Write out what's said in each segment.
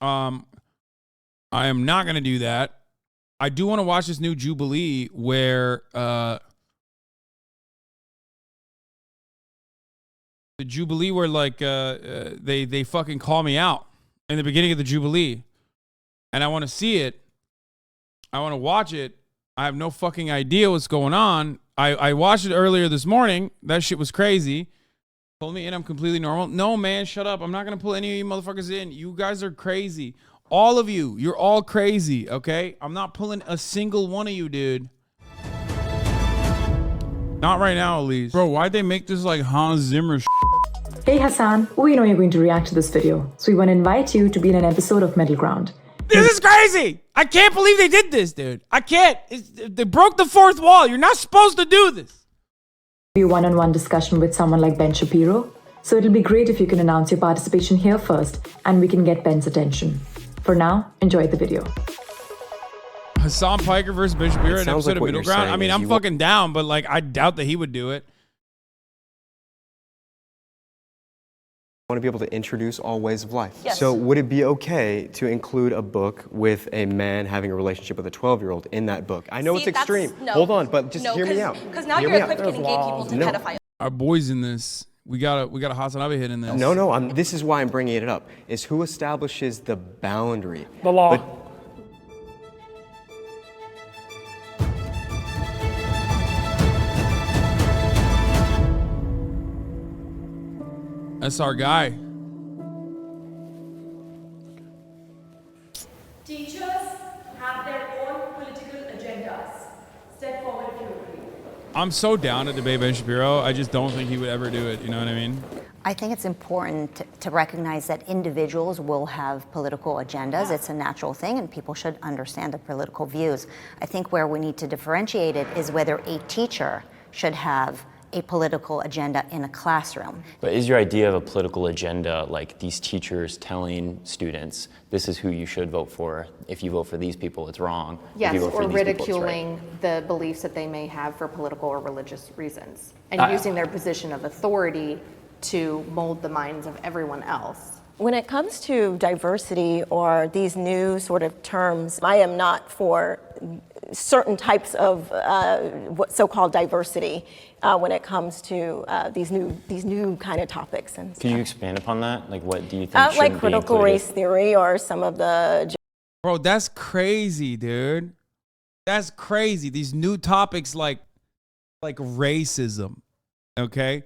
I am not going to do that. I do want to watch this new Jubilee where the Jubilee where like they fucking call me out in the beginning of the Jubilee, and I want to see it. I want to watch it. I have no fucking idea what's going on. I watched it earlier this morning. That shit was crazy. Pull me in. I'm completely normal. No, man, shut up. I'm not going to pull any of you motherfuckers in. You guys are crazy. All of you. You're all crazy, okay? I'm not pulling a single one of you, dude. Not right now, at least. Bro, why'd they make this like Hans Zimmer Hey Hasan, we know you're going to react to this video, so we want to invite you to be in an episode of Middle Ground. This is crazy! I can't believe they did this, dude. I can't. They broke the fourth wall. You're not supposed to do this. Be a one-on-one discussion with someone like Ben Shapiro, so it'll be great if you can announce your participation here first, and we can get Ben's attention. For now, enjoy the video. Hassan Piker versus Ben Shapiro in an episode of Middle Ground. I mean, I'm fucking down, but like, I doubt that he would do it. I want to be able to introduce all ways of life. Yes. So would it be okay to include a book with a man having a relationship with a 12-year-old in that book? I know it's extreme. No, hold on, but just hear me out. Because now you're equivocating gay people to pedophiles. Our boys in this. We got a Hasanabi hit in this. No, this is why I'm bringing it up, is who establishes the boundary? The law. That's our guy. Teachers have their own political agendas. Step forward if you agree. I'm so down to debate Ben Shapiro. I just don't think he would ever do it. You know what I mean? I think it's important to recognize that individuals will have political agendas. It's a natural thing, and people should understand their political views. I think where we need to differentiate it is whether a teacher should have a political agenda in a classroom. But is your idea of a political agenda like these teachers telling students, this is who you should vote for, if you vote for these people, it's wrong. Yes, or ridiculing the beliefs that they may have for political or religious reasons, and using their position of authority to mold the minds of everyone else. When it comes to diversity or these new sort of terms, I am not for certain types of so-called diversity when it comes to these new kind of topics. And Could you expand upon that? Like, what do you think should like critical race theory or some of the... Bro, that's crazy, dude. That's crazy. These new topics like racism, okay?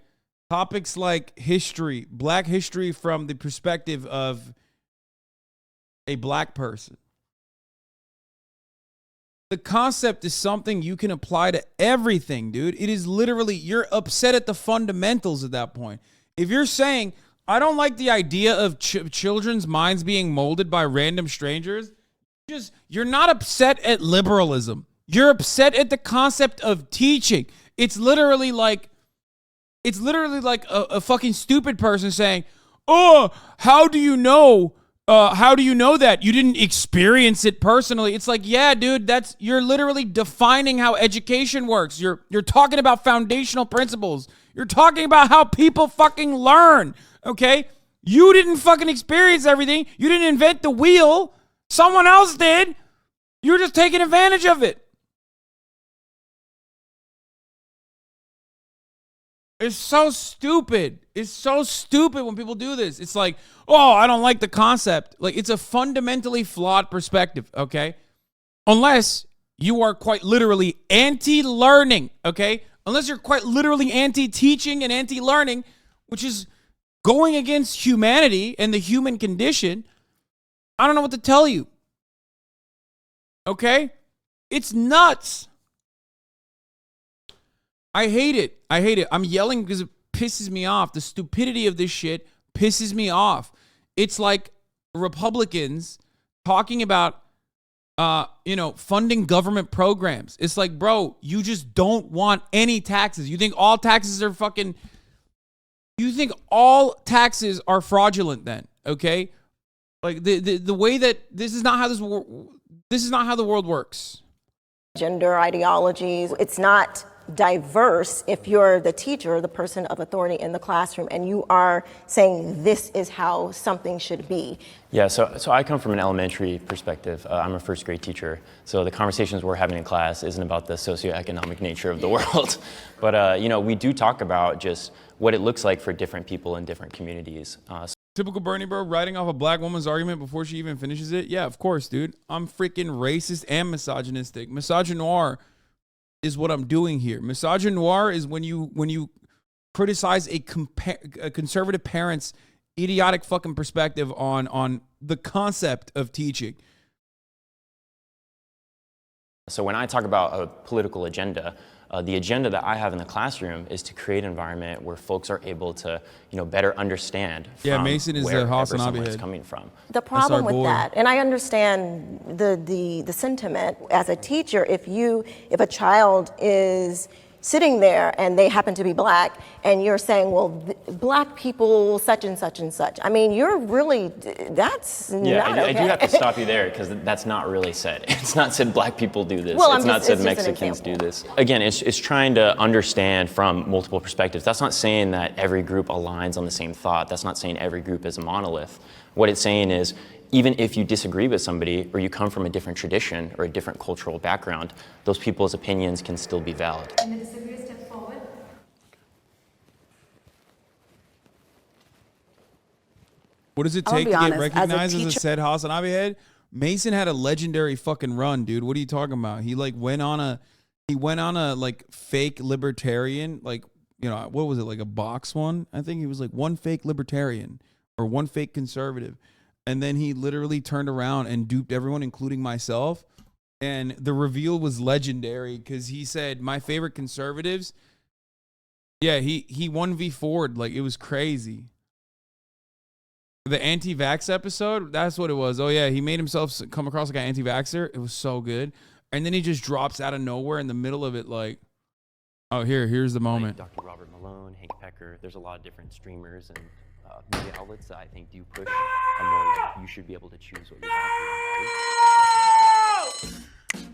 Topics like history, black history from the perspective of a black person. The concept is something you can apply to everything, dude. It is literally, you're upset at the fundamentals at that point. If you're saying, I don't like the idea of children's minds being molded by random strangers, you're not upset at liberalism. You're upset at the concept of teaching. It's literally like a fucking stupid person saying, oh, how do you know that? You didn't experience it personally. It's like, yeah, dude, you're literally defining how education works. You're talking about foundational principles. You're talking about how people fucking learn, okay? You didn't fucking experience everything. You didn't invent the wheel. Someone else did. You're just taking advantage of it. It's so stupid. It's so stupid when people do this. It's like, oh, I don't like the concept. Like, it's a fundamentally flawed perspective, okay? Unless you are quite literally anti-learning, okay? Unless you're quite literally anti-teaching and anti-learning, which is going against humanity and the human condition, I don't know what to tell you, okay? It's nuts. I hate it. I'm yelling because it pisses me off. The stupidity of this shit pisses me off. It's like Republicans talking about, funding government programs. It's like, bro, you just don't want any taxes. You think all taxes are you think all taxes are fraudulent then, okay? Like the way that this is not how the world works. Gender ideologies. It's not diverse if you're the teacher, the person of authority in the classroom, and you are saying this is how something should be. Yeah, so I come from an elementary perspective. I'm a first grade teacher, so the conversations we're having in class isn't about the socioeconomic nature of the world. But, you know, we do talk about just what it looks like for different people in different communities. Typical Bernie bro, writing off a black woman's argument before she even finishes it. Yeah, of course, dude. I'm freaking racist and misogynistic. Misogynoir is what I'm doing here. Misogynoir is when you criticize a conservative parent's idiotic fucking perspective on the concept of teaching. So when I talk about a political agenda, the agenda that I have in the classroom is to create an environment where folks are able to, you know, better understand from Mason is the wherever Hasanabi someone's head. coming from. The problem with that, and I understand the sentiment as a teacher, if a child is sitting there and they happen to be black and you're saying, well, black people such and such and such. I mean, you're really, that's not okay. I do have to stop you there because that's not really said. It's not said black people do this. Well, it's not said Mexicans do this. Again, it's trying to understand from multiple perspectives. That's not saying that every group aligns on the same thought. That's not saying every group is a monolith. What it's saying is, even if you disagree with somebody or you come from a different tradition or a different cultural background, those people's opinions can still be valid. And the disagreeer steps forward. What does it I'll take be to honest, get recognized as a as a said Hasanabi head? Mason had a legendary fucking run, dude. What are you talking about? He like went on a like fake libertarian, like, you know, what was it, like a box one? I think he was like one fake libertarian or one fake conservative. And then he literally turned around and duped everyone, including myself. And the reveal was legendary because he said, my favorite conservatives. Yeah, he 1v4'd. Like, it was crazy. The anti-vax episode, that's what it was. Oh, yeah, he made himself come across like an anti-vaxxer. It was so good. And then he just drops out of nowhere in the middle of it like, oh, here's the moment. Like Dr. Robert Malone, Hank Pecker, there's a lot of different streamers and media outlets that I think do push a more like, you should be able to choose what you want.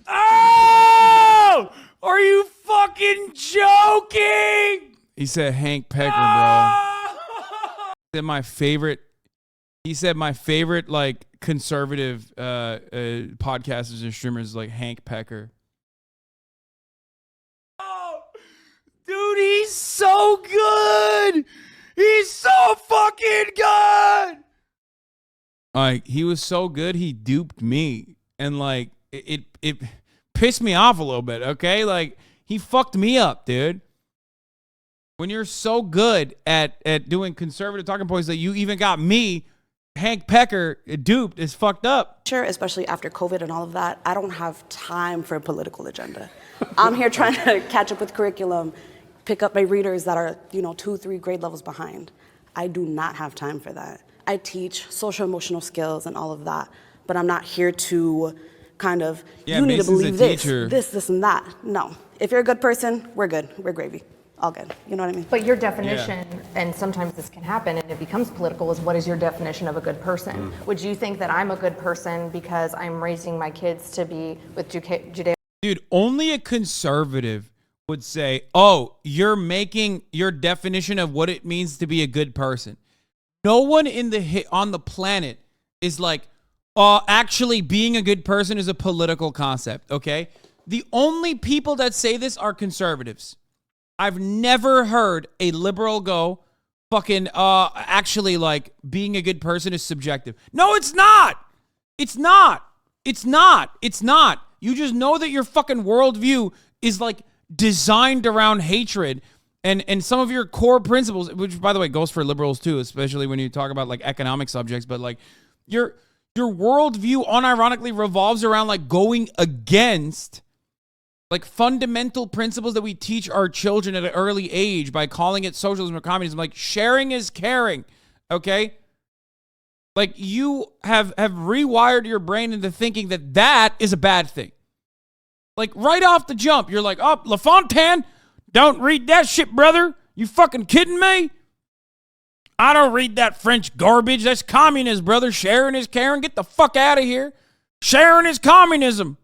Oh! Are you fucking joking? He said Hank Pecker, bro. He said my favorite like conservative podcasters and streamers like Hank Pecker. Oh, dude, he's so good. He's so fucking good. Like, he was so good, he duped me. And like it pissed me off a little bit, okay? Like, he fucked me up, dude. When you're so good at doing conservative talking points that you even got me, Hank Pecker, duped, is fucked up. Sure, especially after COVID and all of that, I don't have time for a political agenda. I'm here trying to catch up with curriculum, pick up my readers that are, 2-3 grade levels behind. I do not have time for that. I teach social emotional skills and all of that, but I'm not here to kind of, you need to believe this, and that. No. If you're a good person, we're good. We're gravy. All good. You know what I mean? But your definition, and sometimes this can happen and it becomes political, is what is your definition of a good person? Would you think that I'm a good person because I'm raising my kids to be with Judeo? Dude, only a conservative would say, oh, you're making your definition of what it means to be a good person. No one on the planet is like, actually being a good person is a political concept, okay? The only people that say this are conservatives. I've never heard a liberal go, fucking, actually, like, being a good person is subjective. No, it's not. It's not. It's not. It's not. You just know that your fucking worldview is, like, designed around hatred and some of your core principles, which, by the way, goes for liberals, too, especially when you talk about, like, economic subjects. But, like, your worldview unironically revolves around, like, going against like fundamental principles that we teach our children at an early age by calling it socialism or communism. Like, sharing is caring, okay? Like, you have rewired your brain into thinking that that is a bad thing. Like, right off the jump, you're like, oh, LaFontaine, don't read that shit, brother. You fucking kidding me? I don't read that French garbage. That's communism, brother. Sharing is caring. Get the fuck out of here. Sharing is communism.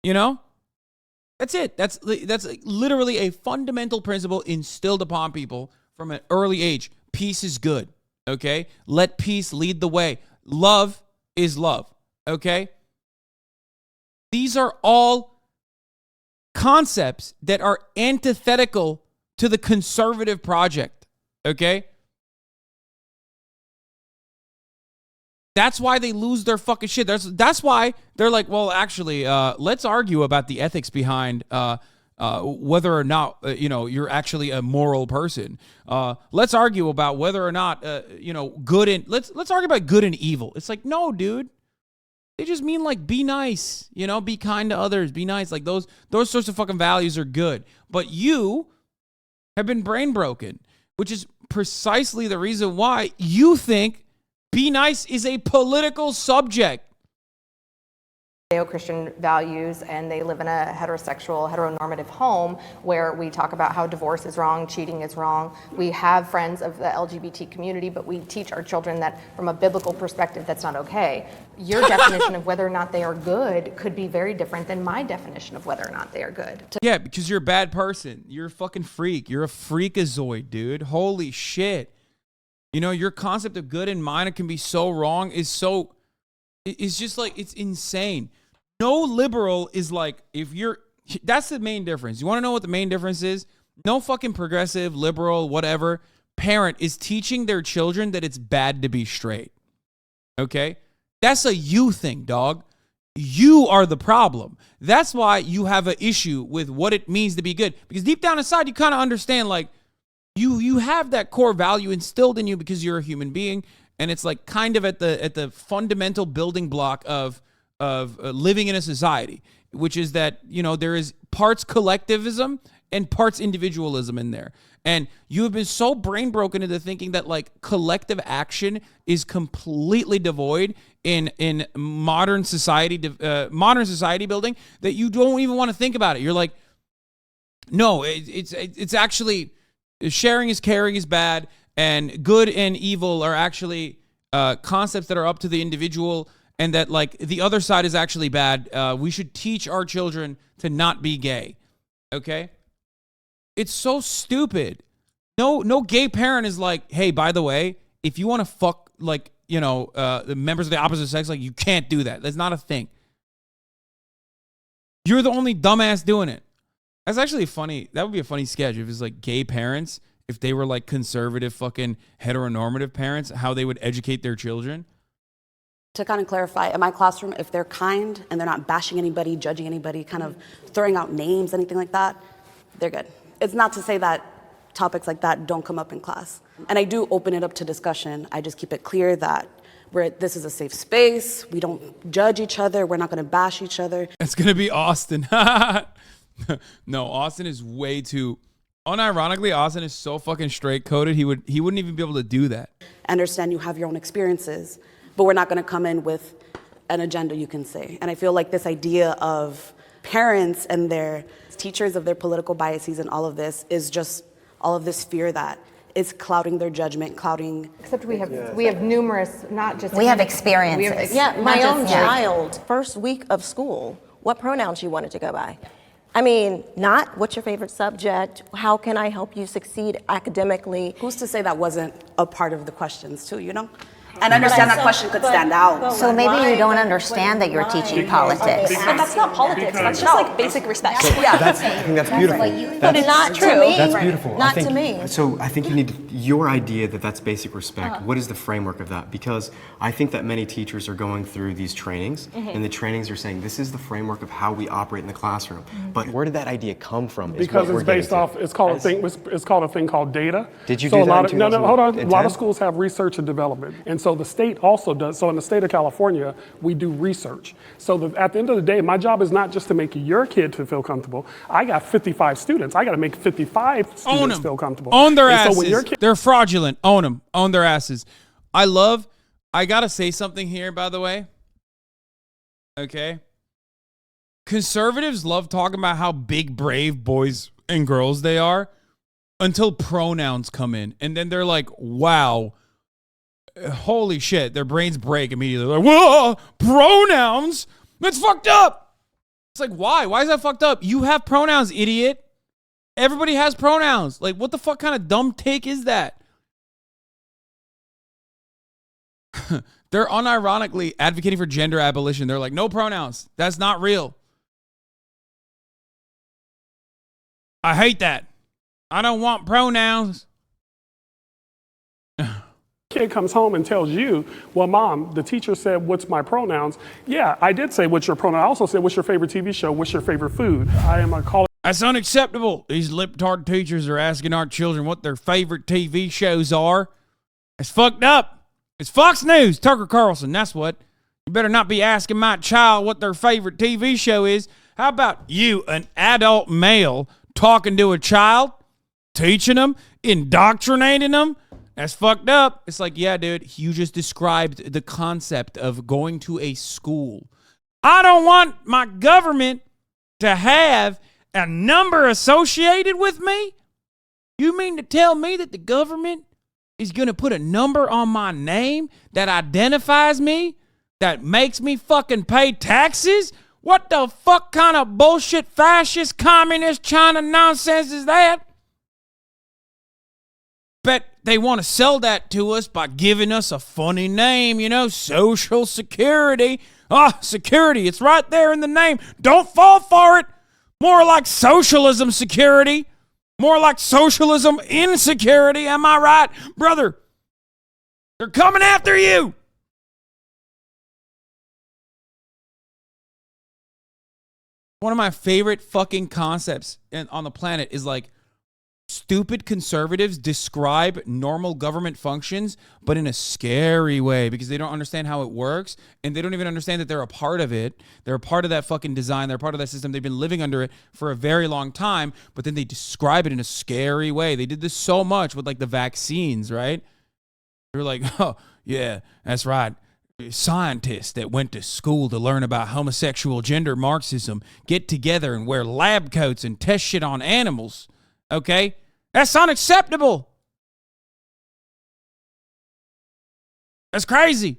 You know? That's it. That's literally a fundamental principle instilled upon people from an early age. Peace is good, okay? Let peace lead the way. Love is love, okay? These are all concepts that are antithetical to the conservative project, okay? That's why they lose their fucking shit. That's why they're like, well, actually, let's argue about the ethics behind whether or not, you're actually a moral person. Let's argue about whether or not, good and let's argue about good and evil. It's like, no, dude. They just mean like be nice, be kind to others, be nice. Like those sorts of fucking values are good. But you have been brain broken, which is precisely the reason why you think be nice is a political subject. Judeo-Christian values, and they live in a heteronormative home where we talk about how divorce is wrong, cheating is wrong. We have friends of the LGBT community, but we teach our children that from a biblical perspective, that's not okay. Your definition of whether or not they are good could be very different than my definition of whether or not they are good. Yeah, because you're a bad person. You're a fucking freak. You're a freakazoid, dude. Holy shit. Your concept of good and mine can be so wrong it's just like, it's insane. No liberal is like, that's the main difference. You want to know what the main difference is? No fucking progressive, liberal, whatever parent is teaching their children that it's bad to be straight. Okay? That's a you thing, dog. You are the problem. That's why you have an issue with what it means to be good. Because deep down inside, you kind of understand, like, you have that core value instilled in you because you're a human being, and it's like kind of at the fundamental building block of living in a society, which is that there is parts collectivism and parts individualism in there, and you have been so brain broken into thinking that like collective action is completely devoid in modern society building that you don't even want to think about it. You're like, no, it's actually. Sharing is caring is bad, and good and evil are actually concepts that are up to the individual, and that like the other side is actually bad. We should teach our children to not be gay. Okay? It's so stupid. No gay parent is like, hey, by the way, if you want to fuck like, the members of the opposite sex, like you can't do that. That's not a thing. You're the only dumbass doing it. That's actually funny. That would be a funny sketch if it's like gay parents, if they were like conservative fucking heteronormative parents, how they would educate their children. To kind of clarify, in my classroom, if they're kind and they're not bashing anybody, judging anybody, kind of throwing out names, anything like that, they're good. It's not to say that topics like that don't come up in class. And I do open it up to discussion. I just keep it clear that this is a safe space. We don't judge each other. We're not going to bash each other. It's going to be Austin. No, Austin is way too... Unironically, Austin is so fucking straight-coded, he wouldn't even be able to do that. I understand you have your own experiences, but we're not going to come in with an agenda, you can say. And I feel like this idea of parents and their teachers of their political biases and all of this is just all of this fear that is clouding their judgment, clouding... Except we have numerous, not just... We have experiences. Yeah, my own child, first week of school, what pronouns you wanted to go by. I mean, not what's your favorite subject, how can I help you succeed academically? Who's to say that wasn't a part of the questions too, And understand that question could stand out. So maybe you don't understand that you're teaching politics. But that's not politics. That's just like basic respect. I think that's beautiful. But it's not true. That's beautiful. Not to me. So I think you need your idea that's basic respect. What is the framework of that? Because I think that many teachers are going through these trainings, and the trainings are saying this is the framework of how we operate in the classroom. But where did that idea come from? Because it's based off. It's called a thing called data. Did you do that? No, hold on. A lot of schools have research and development, and so the state also does. So in the state of California, we do research. So at the end of the day, my job is not just to make your kid to feel comfortable. I got 55 students. I got to make 55 students feel comfortable. Own their asses. So they're fraudulent. Own them. Own their asses. I got to say something here, by the way. Okay. Conservatives love talking about how big, brave boys and girls they are until pronouns come in. And then they're like, wow. Holy shit, their brains break immediately. They're like, whoa, pronouns? That's fucked up. It's like, why? Why is that fucked up? You have pronouns, idiot. Everybody has pronouns. Like, what the fuck kind of dumb take is that? They're unironically advocating for gender abolition. They're like, no pronouns. That's not real. I hate that. I don't want pronouns. Kid comes home and tells you, well, mom, the teacher said, what's my pronouns? Yeah, I did say, what's your pronoun? I also said, what's your favorite TV show? What's your favorite food? I am a college. That's unacceptable. These libtard teachers are asking our children what their favorite TV shows are. It's fucked up. It's Fox News, Tucker Carlson. That's what. You better not be asking my child what their favorite TV show is. How about you, an adult male, talking to a child, teaching them, indoctrinating them? That's fucked up. It's like, yeah, dude, you just described the concept of going to a school. I don't want my government to have a number associated with me? You mean to tell me that the government is going to put a number on my name that identifies me, that makes me fucking pay taxes? What the fuck kind of bullshit fascist communist China nonsense is that? Bet they want to sell that to us by giving us a funny name, you know, Social Security. Ah, security, it's right there in the name. Don't fall for it. More like socialism security. More like socialism insecurity. Am I right, brother? They're coming after you. One of my favorite fucking concepts on the planet is like, stupid conservatives describe normal government functions, but in a scary way because they don't understand how it works and they don't even understand that they're a part of it. They're a part of that fucking design. They're part of that system. They've been living under it for a very long time, but then they describe it in a scary way. They did this so much with like the vaccines, right? They're like, oh, yeah, that's right. Scientists that went to school to learn about homosexual gender Marxism get together and wear lab coats and test shit on animals. Okay? That's unacceptable. That's crazy.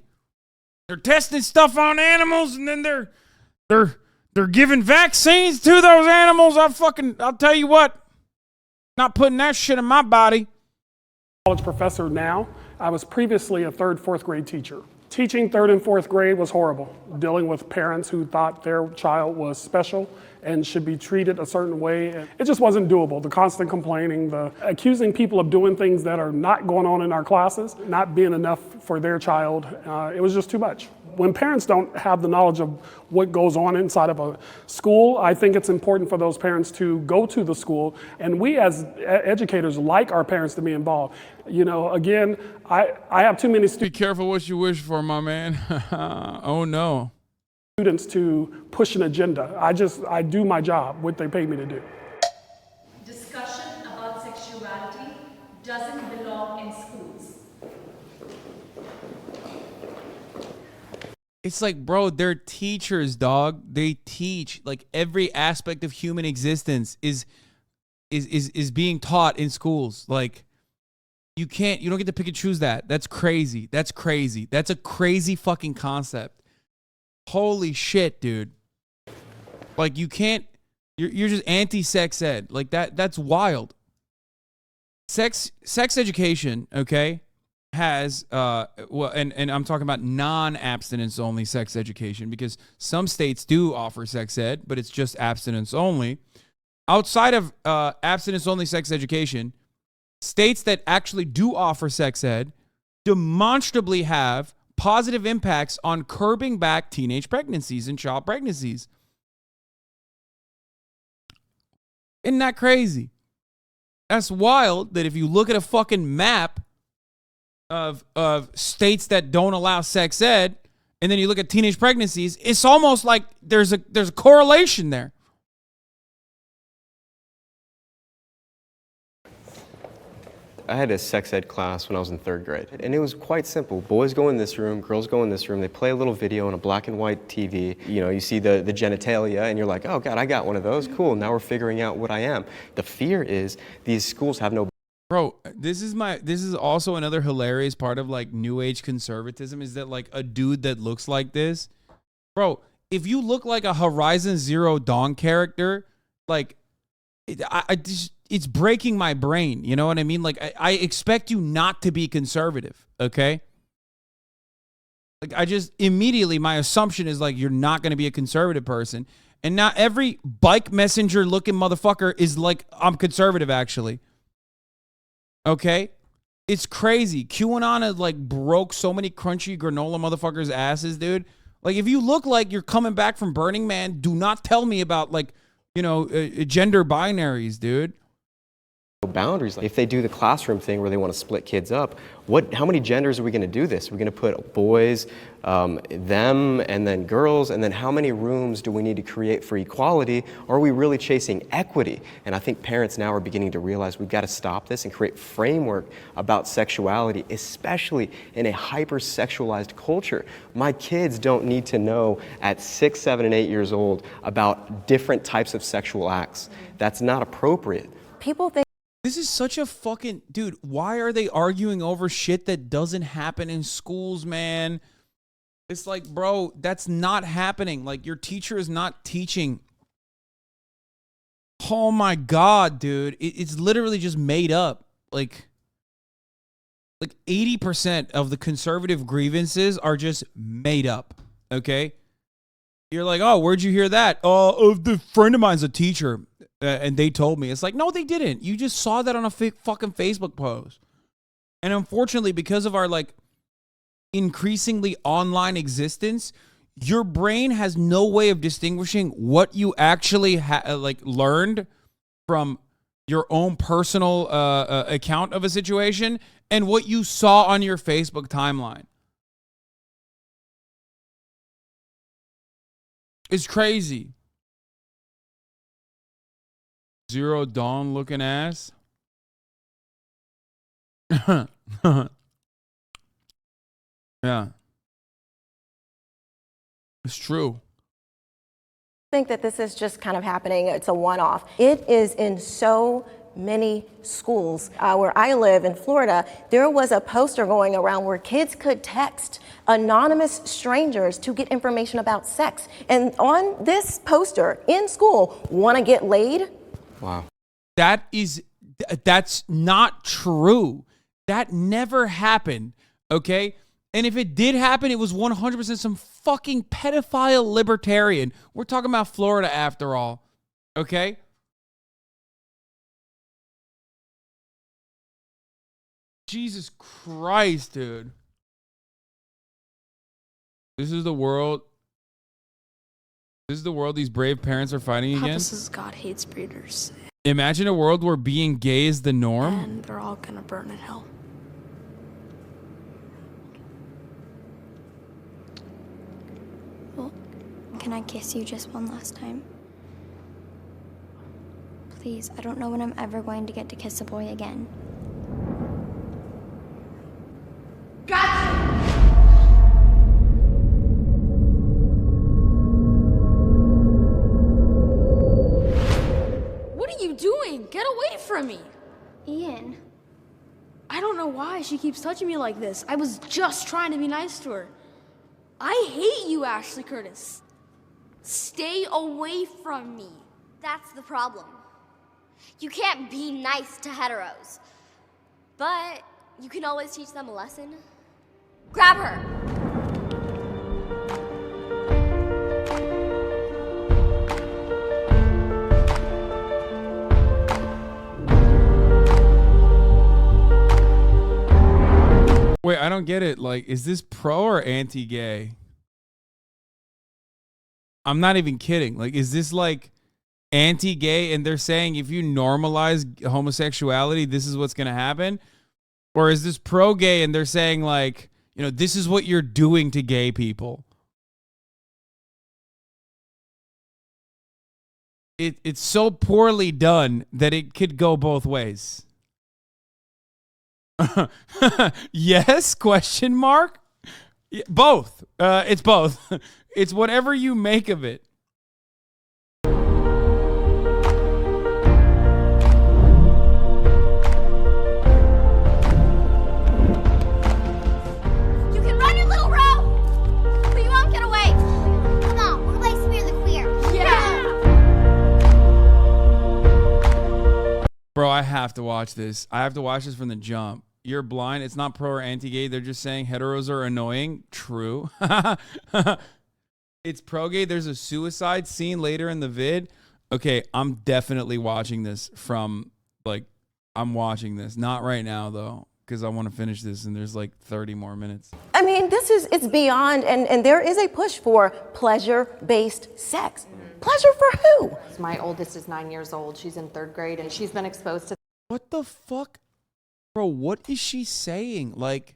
They're testing stuff on animals and then they're giving vaccines to those animals. I'll tell you what. Not putting that shit in my body. College professor now. I was previously a 3rd, 4th grade teacher. Teaching 3rd and 4th grade was horrible. Dealing with parents who thought their child was special and should be treated a certain way. It just wasn't doable. The constant complaining, the accusing people of doing things that are not going on in our classes, not being enough for their child. It was just too much. When parents don't have the knowledge of what goes on inside of a school, I think it's important for those parents to go to the school. And we as educators like our parents to be involved. You know, again, I have too many Be careful what you wish for, my man. Oh, no. Students to push an agenda. I do my job, what they pay me to do. Discussion about sexuality doesn't belong in schools. It's like, bro, they're teachers, dog. They teach. Like, every aspect of human existence is being taught in schools. Like, you don't get to pick and choose that. That's crazy. That's crazy. That's a crazy fucking concept. Holy shit, dude. Like, you can't, you're just anti-sex ed. Like, that's wild. Sex education, okay, has, well, and I'm talking about non-abstinence only sex education because some states do offer sex ed, but it's just abstinence only. Outside of abstinence only sex education, states that actually do offer sex ed demonstrably have positive impacts on curbing back teenage pregnancies and child pregnancies. Isn't that crazy? That's wild that if you look at a fucking map of states that don't allow sex ed, and then you look at teenage pregnancies, it's almost like there's a correlation there. I had a sex ed class when I was in 3rd grade, and it was quite simple. Boys go in this room, girls go in this room, they play a little video on a black and white TV. You know, you see the genitalia, and you're like, oh God, I got one of those, cool, now we're figuring out what I am. The fear is these schools have no... Bro, this is also another hilarious part of like new age conservatism is that like a dude that looks like this, bro, if you look like a Horizon Zero Dawn character, like it's breaking my brain. You know what I mean? Like I expect you not to be conservative. Okay. Like I just immediately, my assumption is like, you're not going to be a conservative person. And now every bike messenger looking motherfucker is like, I'm conservative actually. Okay. It's crazy. QAnon has like broke so many crunchy granola motherfuckers' asses, dude. Like, if you look like you're coming back from Burning Man, do not tell me about, like, you know, gender binaries, dude. Boundaries. If they do the classroom thing where they want to split kids up, how many genders are we going to do this? We're going to put boys, them, and then girls, and then how many rooms do we need to create for equality? Or are we really chasing equity? And I think parents now are beginning to realize we've got to stop this and create framework about sexuality, especially in a hyper-sexualized culture. My kids don't need to know at 6, 7, and 8 years old about different types of sexual acts. That's not appropriate. People think this is such a fucking... Dude, why are they arguing over shit that doesn't happen in schools, man? It's like, bro, that's not happening. Like, your teacher is not teaching. Oh my God, dude. It's literally just made up. Like 80% of the conservative grievances are just made up, okay? You're like, oh, where'd you hear that? Oh, the friend of mine's a teacher. And they told me. It's like, no, they didn't. You just saw that on a fucking Facebook post. And unfortunately, because of our like increasingly online existence, your brain has no way of distinguishing what you actually like learned from your own personal account of a situation and what you saw on your Facebook timeline. It's crazy. Zero Dawn looking ass. Yeah. It's true. I think that this is just kind of happening. It's a one-off. It is in so many schools. Where I live in Florida, there was a poster going around where kids could text anonymous strangers to get information about sex. And on this poster in school, want to get laid? Wow. That's not true. That never happened, okay? And if it did happen, it was 100% some fucking pedophile libertarian. We're talking about Florida after all, okay? Jesus Christ, dude. This is the world. This is the world these brave parents are fighting Papa against. says God hates breeders. Imagine a world where being gay is the norm. And they're all gonna burn in hell. Well, can I kiss you just one last time? Please, I don't know when I'm ever going to get to kiss a boy again. Get away from me! Ian. I don't know why she keeps touching me like this. I was just trying to be nice to her. I hate you, Ashley Curtis. Stay away from me. That's the problem. You can't be nice to heteros. But you can always teach them a lesson. Grab her! Wait, I don't get it. Like, is this pro or anti-gay? I'm not even kidding. Like, is this like anti-gay and they're saying if you normalize homosexuality, this is what's going to happen? Or is this pro-gay and they're saying like, you know, this is what you're doing to gay people? It's so poorly done that it could go both ways. Yes? Question mark? Both. It's both. It's whatever you make of it. You can run, you little row! But you won't get away! Come on, we're Bro, I have to watch this. I have to watch this from the jump. You're blind. It's not pro or anti-gay. They're just saying heteros are annoying. True. It's pro-gay. There's a suicide scene later in the vid. Okay, I'm definitely watching this from, like, I'm watching this. Not right now, though, because I want to finish this, and there's like 30 more minutes. I mean, it's beyond, and there is a push for pleasure-based sex. Pleasure for who? My oldest is 9 years old. She's in 3rd grade, and she's been exposed to. What the fuck? Bro, what is she saying? Like,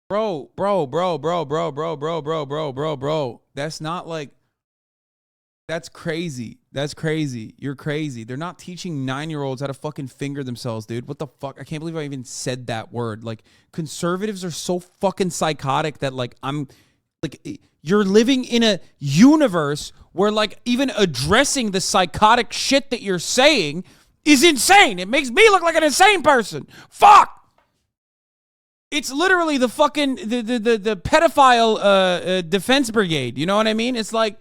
bro. That's not like, that's crazy. That's crazy. You're crazy. They're not teaching 9-year-olds how to fucking finger themselves, dude. What the fuck? I can't believe I even said that word. Like, conservatives are so fucking psychotic that, like, I'm, like, you're living in a universe where, like, even addressing the psychotic shit that you're saying is insane. It makes me look like an insane person. Fuck! It's literally the fucking, the pedophile defense brigade. You know what I mean? It's like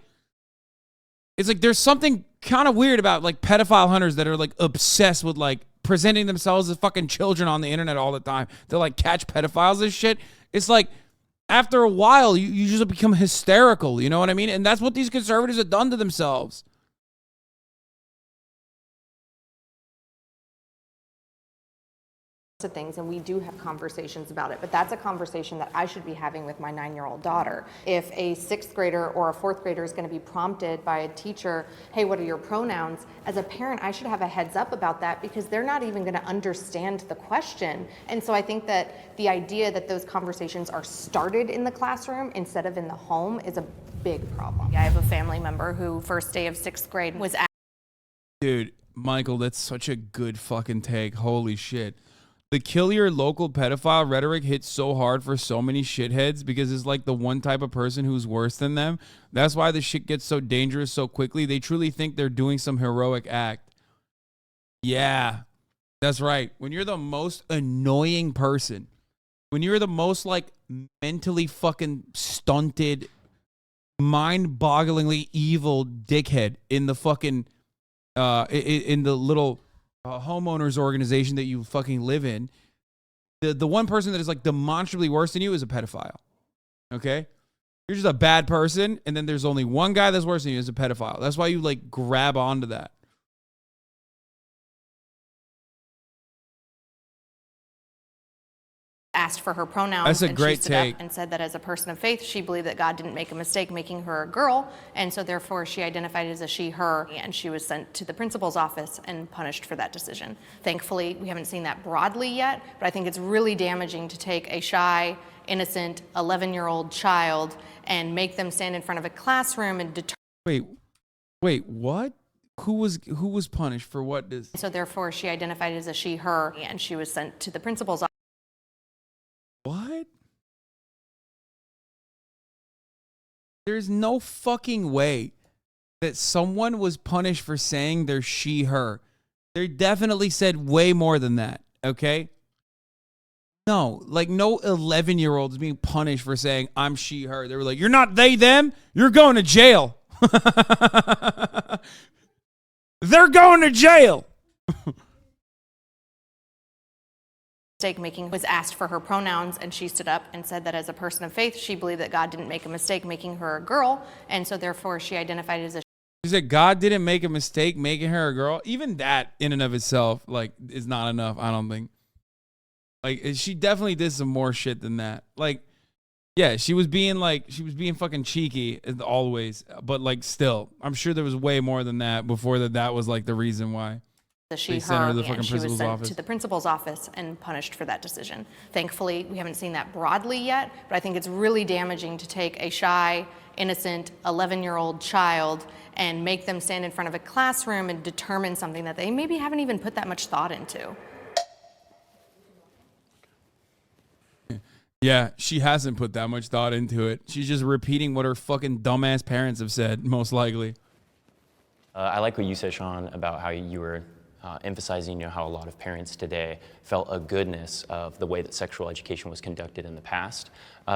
there's something kind of weird about, like, pedophile hunters that are, like, obsessed with, like, presenting themselves as fucking children on the internet all the time. They'll, like, catch pedophiles and shit. It's like, after a while, you just become hysterical. You know what I mean? And that's what these conservatives have done to themselves. To things, and we do have conversations about it, but that's a conversation that I should be having with my 9-year-old daughter. If a 6th grader or a 4th grader is going to be prompted by a teacher, hey, what are your pronouns? As a parent, I should have a heads up about that, because they're not even going to understand the question. And so I think that the idea that those conversations are started in the classroom instead of in the home is a big problem. I have a family member who first day of 6th grade was at— Dude, Michael, that's such a good fucking take. Holy shit. The kill your local pedophile rhetoric hits so hard for so many shitheads because it's like the one type of person who's worse than them. That's why the shit gets so dangerous so quickly. They truly think they're doing some heroic act. Yeah, that's right. When you're the most annoying person, when you're the most, like, mentally fucking stunted, mind-bogglingly evil dickhead in the fucking, in the little homeowners organization that you fucking live in, the one person that is, like, demonstrably worse than you is a pedophile. Okay? You're just a bad person, and then there's only one guy that's worse than you is a pedophile. That's why you, like, grab onto that. asked for her pronouns. That's a and great she stood up take. and said that as a person of faith, she believed that God didn't make a mistake making her a girl, and so therefore she identified as a she, her, and she was sent to the principal's office and punished for that decision. Thankfully, we haven't seen that broadly yet, but I think it's really damaging to take a shy, innocent 11-year-old child and make them stand in front of a classroom and determine. Wait, what? Who was punished for what? So therefore she identified as a she, her, and she was sent to the principal's office. What? There's no fucking way that someone was punished for saying they're she, her. They definitely said way more than that, okay? No, like no 11-year-old is being punished for saying I'm she, her. They were like, you're not they, them. You're going to jail. They're going to jail. Making was asked for her pronouns, and she stood up and said that as a person of faith, she believed that God didn't make a mistake making her a girl, and so therefore she identified as a. She said God didn't make a mistake making her a girl. Even that in and of itself, like, is not enough, I don't think. Like, she definitely did some more shit than that. Like, yeah, she was being fucking cheeky as always, but like still, I'm sure there was way more than that before that was like the reason why. She, her, and she was sent to the principal's office and punished for that decision. Thankfully, we haven't seen that broadly yet, but I think it's really damaging to take a shy, innocent 11-year-old child and make them stand in front of a classroom and determine something that they maybe haven't even put that much thought into. Yeah, she hasn't put that much thought into it. She's just repeating what her fucking dumbass parents have said, most likely. I like what you said, Sean, about how you were emphasizing, how a lot of parents today felt a goodness of the way that sexual education was conducted in the past.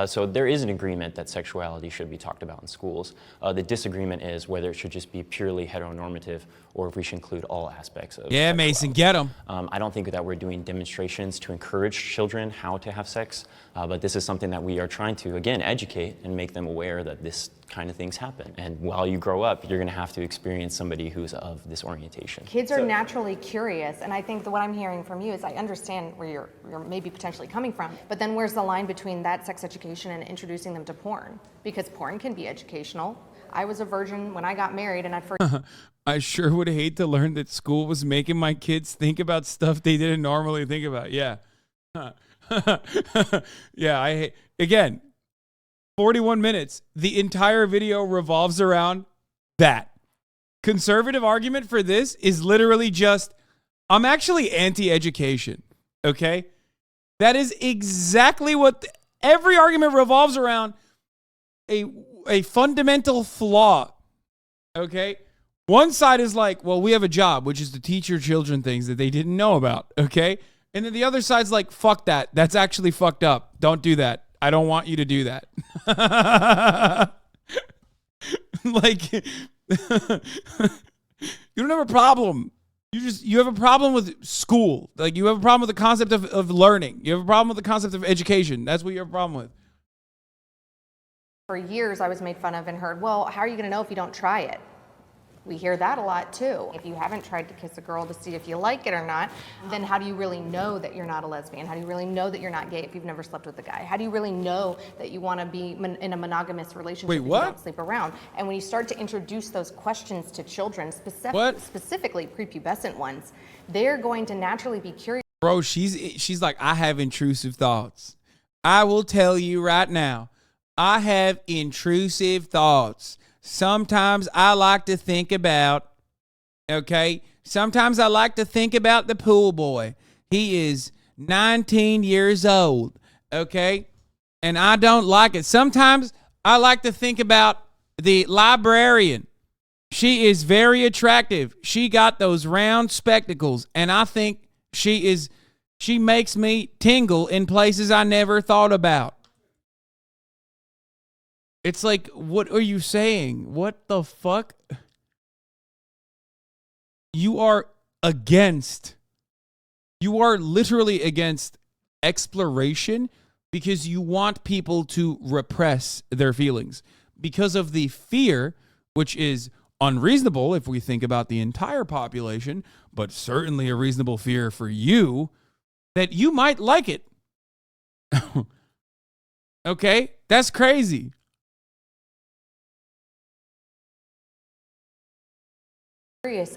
So there is an agreement that sexuality should be talked about in schools. The disagreement is whether it should just be purely heteronormative or if we should include all aspects of Yeah, Mason, get them. I don't think that we're doing demonstrations to encourage children how to have sex, but this is something that we are trying to, again, educate and make them aware that this kind of things happen. And while you grow up, you're going to have to experience somebody who's of this orientation. Kids are naturally curious, and I think that what I'm hearing from you is I understand where you're maybe potentially coming from, but then where's the line between that sex education and introducing them to porn? Because porn can be educational. I was a virgin when I got married, and I sure would hate to learn that school was making my kids think about stuff they didn't normally think about. Yeah. Yeah, again, 41 minutes. The entire video revolves around that. Conservative argument for this is literally just, I'm actually anti-education, okay? That is exactly what every argument revolves around, a fundamental flaw, okay? One side is like, well, we have a job, which is to teach your children things that they didn't know about, okay? And then the other side's like, fuck that. That's actually fucked up. Don't do that. I don't want you to do that. Like, you don't have a problem. You have a problem with school. Like, you have a problem with the concept of learning. You have a problem with the concept of education. That's what you have a problem with. for years I was made fun of and heard, well, how are you going to know if you don't try it? We hear that a lot too. If you haven't tried to kiss a girl to see if you like it or not, then how do you really know that you're not a lesbian? How do you really know that you're not gay if you've never slept with a guy? How do you really know that you want to be in a monogamous relationship if you don't sleep around? And when you start to introduce those questions to children, specifically prepubescent ones, they're going to naturally be curious. Bro, she's like, I have intrusive thoughts. I will tell you right now, I have intrusive thoughts. Sometimes I like to think about, okay? Sometimes I like to think about the pool boy. He is 19 years old, okay? And I don't like it. Sometimes I like to think about the librarian. She is very attractive. She got those round spectacles, and I think she makes me tingle in places I never thought about. It's like, what are you saying? What the fuck? You are literally against exploration because you want people to repress their feelings because of the fear, which is unreasonable if we think about the entire population, but certainly a reasonable fear for you that you might like it. Okay? That's crazy.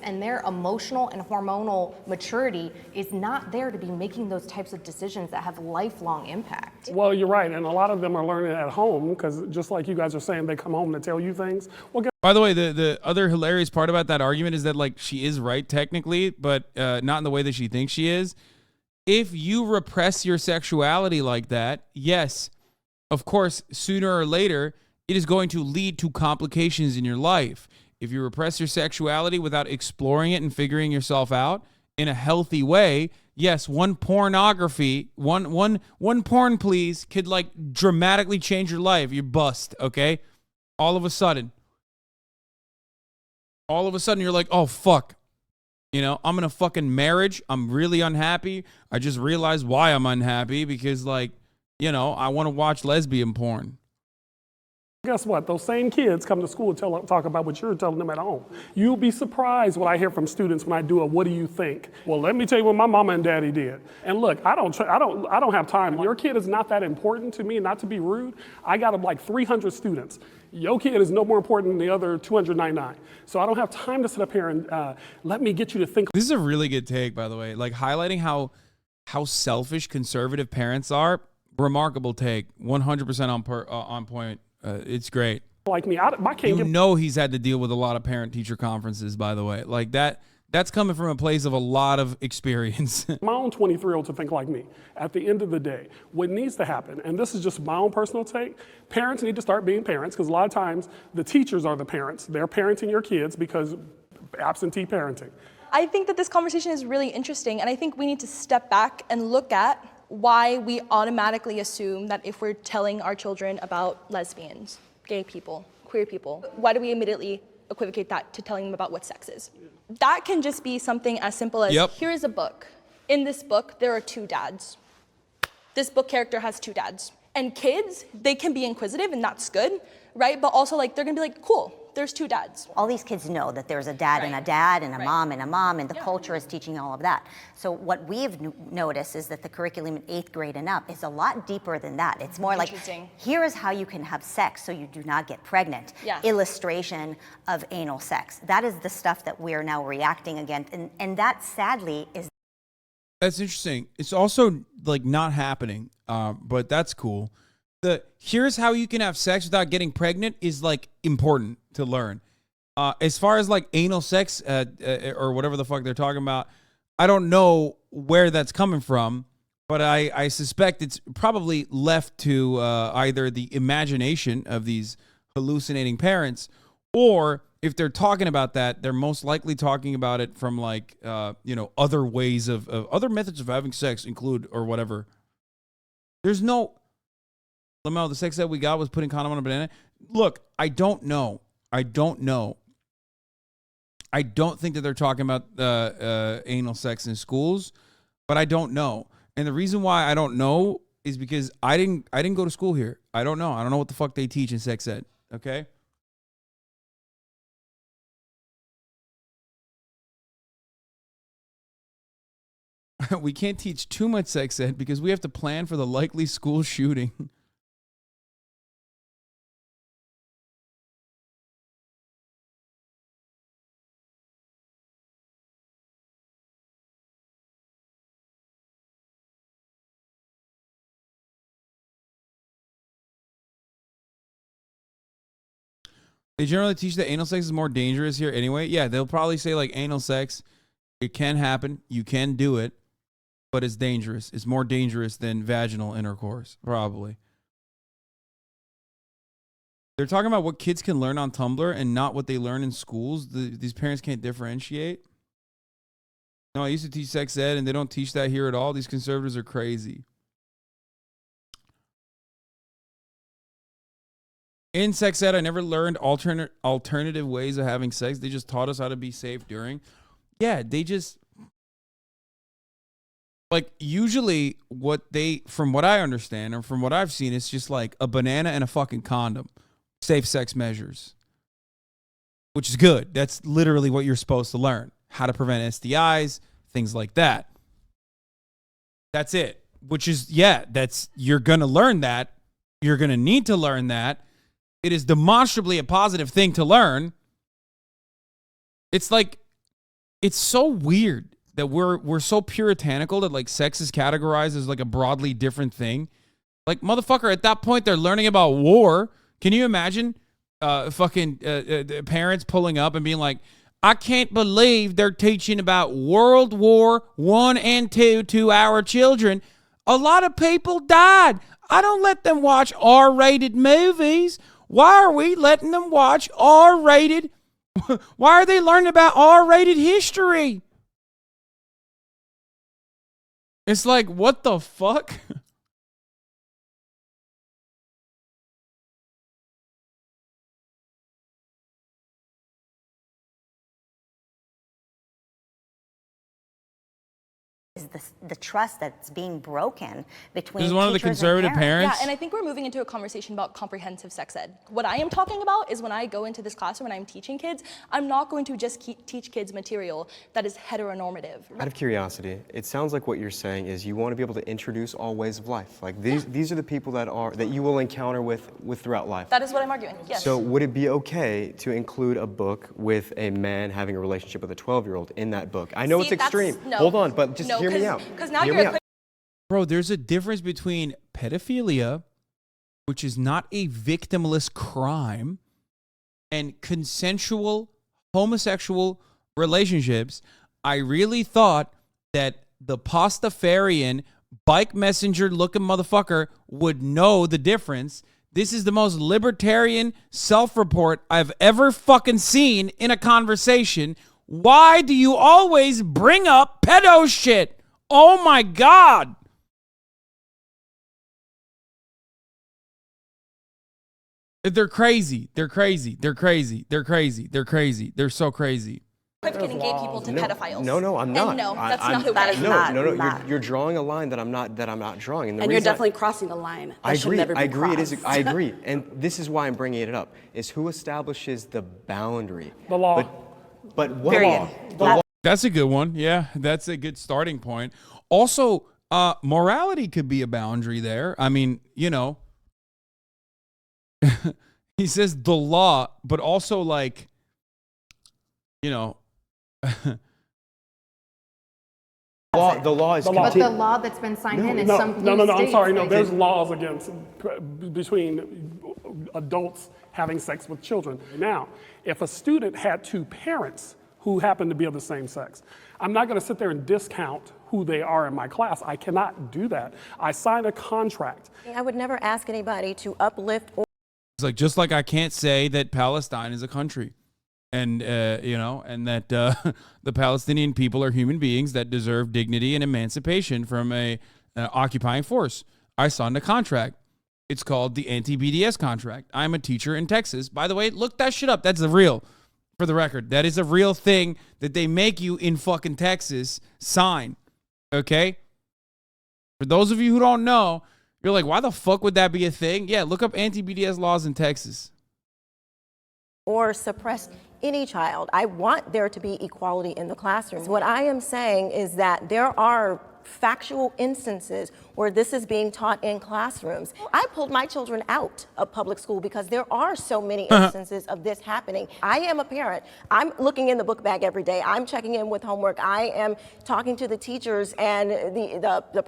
And their emotional and hormonal maturity is not there to be making those types of decisions that have lifelong impact. Well, you're right, and a lot of them are learning at home because just like you guys are saying, they come home to tell you things. Well, by the way, the other hilarious part about that argument is that, like, she is right technically, but not in the way that she thinks she is. If you repress your sexuality like that, yes, of course, sooner or later, it is going to lead to complications in your life. If you repress your sexuality without exploring it and figuring yourself out in a healthy way, yes, one porn please could like dramatically change your life. You're bust, okay? All of a sudden you're like, oh fuck. You know, I'm in a fucking marriage. I'm really unhappy. I just realized why I'm unhappy because, like, you know, I want to watch lesbian porn. Guess what? Those same kids come to school and talk about what you're telling them at home. You'll be surprised what I hear from students when I do a what do you think? Well, let me tell you what my mama and daddy did. And look, I don't have time. Your kid is not that important to me, not to be rude. I got like 300 students. Your kid is no more important than the other 299. So I don't have time to sit up here and let me get you to think. This is a really good take, by the way. Like highlighting how selfish conservative parents are. Remarkable take. 100% on point. It's great. Like me, I can't you know he's had to deal with a lot of parent-teacher conferences, by the way. Like that's coming from a place of a lot of experience. My own 23-year-old to think like me. At the end of the day, what needs to happen, and this is just my own personal take, parents need to start being parents because a lot of times the teachers are the parents. They're parenting your kids because absentee parenting. I think that this conversation is really interesting, and I think we need to step back and look at why we automatically assume that if we're telling our children about lesbians, gay people, queer people, why do we immediately equivocate that to telling them about what sex is? That can just be something as simple as, here is a book. In this book, there are 2 dads. This book character has 2 dads. And kids, they can be inquisitive, and that's good, right? But also, like, they're gonna be like, cool, there's 2 dads. All these kids know that there's a dad and a dad and a mom and a mom, and the culture is teaching all of that. So what we've noticed is that the curriculum in 8th grade and up is a lot deeper than that. It's more like, here is how you can have sex so you do not get pregnant. Illustration of anal sex. That is the stuff that we're now reacting against, and that sadly is. That's interesting. It's also like not happening, but that's cool. Here's how you can have sex without getting pregnant is like important to learn. As far as like anal sex or whatever the fuck they're talking about, I don't know where that's coming from, but I suspect it's probably left to either the imagination of these hallucinating parents, or if they're talking about that, they're most likely talking about it from like, other ways of other methods of having sex include or whatever. There's no, Lamel, the sex that we got was putting condom on a banana. Look, I don't know. I don't think that they're talking about anal sex in schools, but I don't know. And the reason why I don't know is because I didn't go to school here. I don't know. I don't know what the fuck they teach in sex ed. Okay. We can't teach too much sex ed because we have to plan for the likely school shooting. They generally teach that anal sex is more dangerous here anyway. Yeah, they'll probably say like anal sex, it can happen, you can do it, but it's dangerous. It's more dangerous than vaginal intercourse, probably. They're talking about what kids can learn on Tumblr and not what they learn in schools. These parents can't differentiate. No, I used to teach sex ed, and they don't teach that here at all. These conservatives are crazy. In sex ed, I never learned alternative ways of having sex. They just taught us how to be safe during. Yeah, they just... Like, usually from what I understand or from what I've seen, it's just like a banana and a fucking condom. Safe sex measures. Which is good. That's literally what you're supposed to learn. How to prevent STIs, things like that. That's it. Which is, you're going to learn that. You're going to need to learn that. It is demonstrably a positive thing to learn. It's like, it's so weird that we're so puritanical that like sex is categorized as like a broadly different thing. Like, motherfucker, at that point they're learning about war. Can you imagine parents pulling up and being like, I can't believe they're teaching about World War I and II to our children. A lot of people died. I don't let them watch R-rated movies. Why are we letting them watch R-rated? Why are they learning about R-rated history? It's like, what the fuck? Is the trust that's being broken between This is one of the teachers conservative and parents. Yeah, and I think we're moving into a conversation about comprehensive sex ed. What I am talking about is when I go into this classroom and I'm teaching kids, I'm not going to just teach kids material that is heteronormative. Out of curiosity, it sounds like what you're saying is you want to be able to introduce all ways of life. Like these are the people that you will encounter with throughout life. That is what I'm arguing, yes. So would it be okay to include a book with a man having a relationship with a 12-year-old in that book? I know it's extreme. No. Hold on, but just hear me out. Because now Hear you're me out. Bro, there's a difference between pedophilia, which is not a victimless crime, and consensual homosexual relationships. I really thought that the Pastafarian bike messenger looking motherfucker would know the difference. This is the most libertarian self-report I've ever fucking seen in a conversation. Why do you always bring up pedo shit? Oh my God. They're crazy. They're crazy. They're crazy. They're crazy. They're crazy. They're so crazy. Equivocating gay people to pedophiles. No, I'm not. And no, that's not okay. That is not. You're drawing a line that I'm not drawing. And you're definitely crossing a line. That I should agree. never be I agree. crossed. I agree. And this is why I'm bringing it up: is who establishes the boundary? The law. But what law? The law. That's a good one. Yeah, that's a good starting point. Also, morality could be a boundary there. I mean, you know, he says the law, but also like, you know. The law is But the law that's been signed in some blue I'm states, sorry. No, they there's do. laws against between adults having sex with children. Now, if a student had two parents who happen to be of the same sex, I'm not going to sit there and discount who they are in my class. I cannot do that. I signed a contract. I would never ask anybody to uplift or It's like, just like I can't say that Palestine is a country. And, you know, and that the Palestinian people are human beings that deserve dignity and emancipation from a occupying force. I signed a contract. It's called the anti-BDS contract. I'm a teacher in Texas. By the way, look that shit up. That's the real, for the record. That is a real thing that they make you in fucking Texas sign. Okay? For those of you who don't know, you're like, why the fuck would that be a thing? Yeah, look up anti-BDS laws in Texas. or suppress any child. I want there to be equality in the classroom. What I am saying is that there are factual instances where this is being taught in classrooms. I pulled my children out of public school because there are so many instances of this happening. I am a parent. I'm looking in the book bag every day. I'm checking in with homework. I am talking to the teachers and the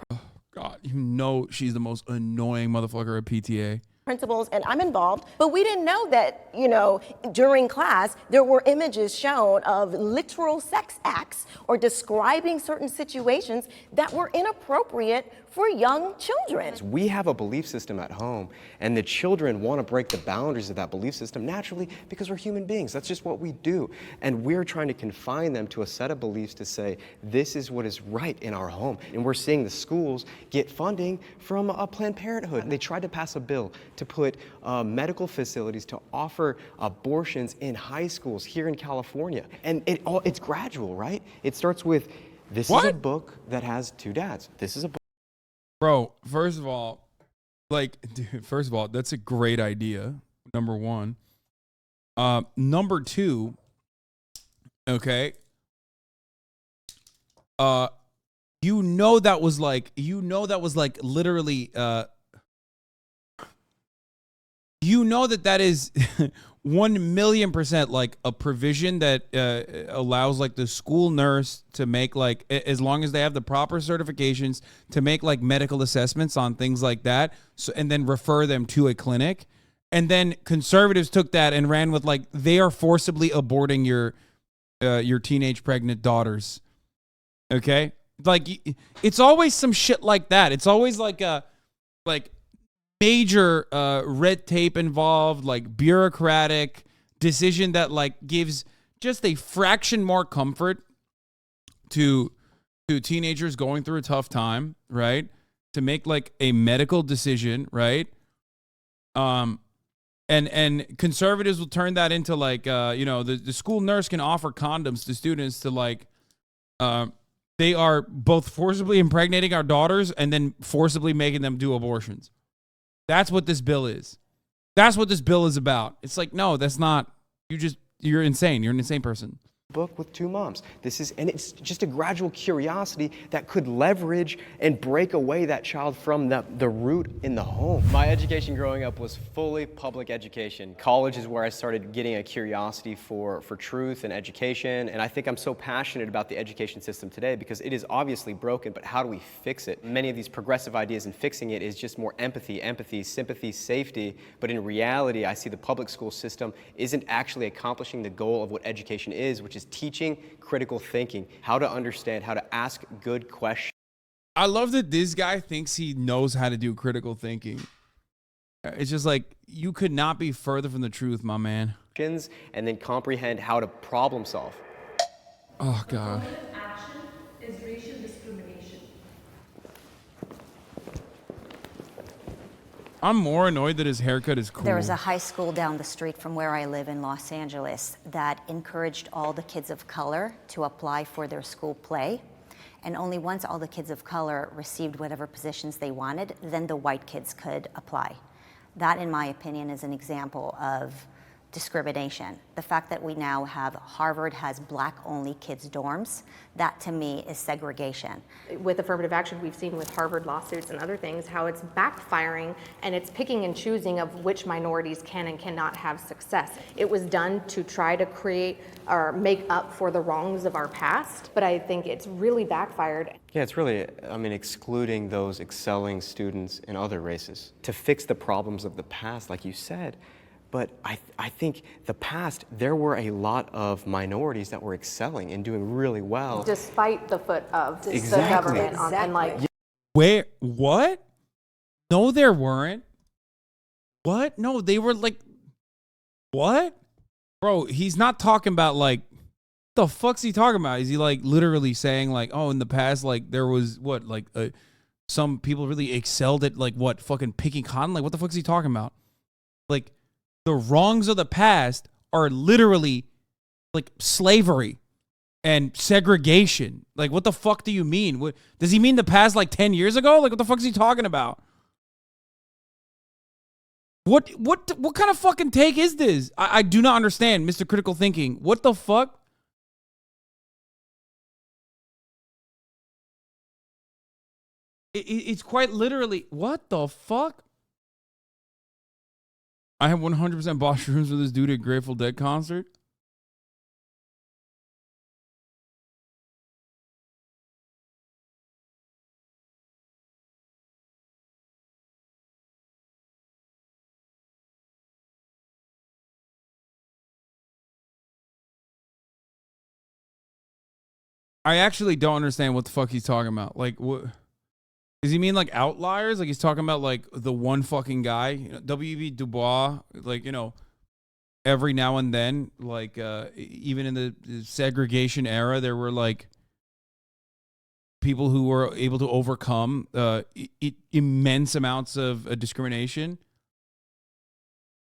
God, you know she's the most annoying motherfucker at PTA. principals, and I'm involved, but we didn't know that, you know, during class, there were images shown of literal sex acts or describing certain situations that were inappropriate for young children. We have a belief system at home, and the children want to break the boundaries of that belief system naturally because we're human beings. That's just what we do. And we're trying to confine them to a set of beliefs to say, this is what is right in our home. And we're seeing the schools get funding from Planned Parenthood. They tried to pass a bill to put medical facilities to offer abortions in high schools here in California. And it's gradual, right? It starts with, this is a book that has two dads. This is a book. Bro, first of all, that's a great idea. Number one. Number two, okay. That was literally, that is 1,000,000% like a provision that allows like the school nurse to make like, as long as they have the proper certifications, to make like medical assessments on things like that, so, and then refer them to a clinic. And then conservatives took that and ran with like, they are forcibly aborting your teenage pregnant daughters. Okay, like it's always some shit like that. It's always like a major red tape involved, like bureaucratic decision that like gives just a fraction more comfort to teenagers going through a tough time, right? To make like a medical decision, right? And conservatives will turn that into like the school nurse can offer condoms to students to like they are both forcibly impregnating our daughters and then forcibly making them do abortions. That's what this bill is. That's what this bill is about. It's like, no, that's not. You're insane. You're an insane person. Book with two moms. And it's just a gradual curiosity that could leverage and break away that child from the root in the home. My education growing up was fully public education. College is where I started getting a curiosity for truth and education, and I think I'm so passionate about the education system today because it is obviously broken, but how do we fix it? Many of these progressive ideas in fixing it is just more empathy, sympathy, safety, but in reality, I see the public school system isn't actually accomplishing the goal of what education is, which is teaching critical thinking, how to understand, how to ask good questions. I love that this guy thinks he knows how to do critical thinking. It's just like, you could not be further from the truth, my man. And then comprehend how to problem solve. Oh, God. Action is racial discrimination. I'm more annoyed that his haircut is cool. There was a high school down the street from where I live in Los Angeles that encouraged all the kids of color to apply for their school play. And only once all the kids of color received whatever positions they wanted, then the white kids could apply. That, in my opinion, is an example of discrimination. The fact that we now have Harvard has black-only kids' dorms, that to me is segregation. With affirmative action, we've seen with Harvard lawsuits and other things how it's backfiring and it's picking and choosing of which minorities can and cannot have success. It was done to try to create or make up for the wrongs of our past, but I think it's really backfired. Yeah, it's really, I mean, excluding those excelling students in other races to fix the problems of the past, like you said. But I think the past, there were a lot of minorities that were excelling and doing really well. Despite the foot of the Exactly. government. And like, Where? What? No, there weren't. What? No, they were like, what? Bro, he's not talking about like, the fuck's he talking about? Is he like literally saying like, oh, in the past, like there was what, like some people really excelled at like what, fucking picking cotton? Like what the fuck's he talking about? Like, the wrongs of the past are literally like slavery and segregation. Like, what the fuck do you mean? What, does he mean the past like 10 years ago? Like, what the fuck is he talking about? What kind of fucking take is this? I do not understand, Mr. Critical Thinking. What the fuck? It's quite literally, what the fuck? I have 100% bought shrooms with this dude at Grateful Dead concert. I actually don't understand what the fuck he's talking about. Like, what? Does he mean like outliers? Like he's talking about like the one fucking guy, you know, W.E.B. Du Bois, like, you know, every now and then, like even in the segregation era, there were like people who were able to overcome immense amounts of discrimination.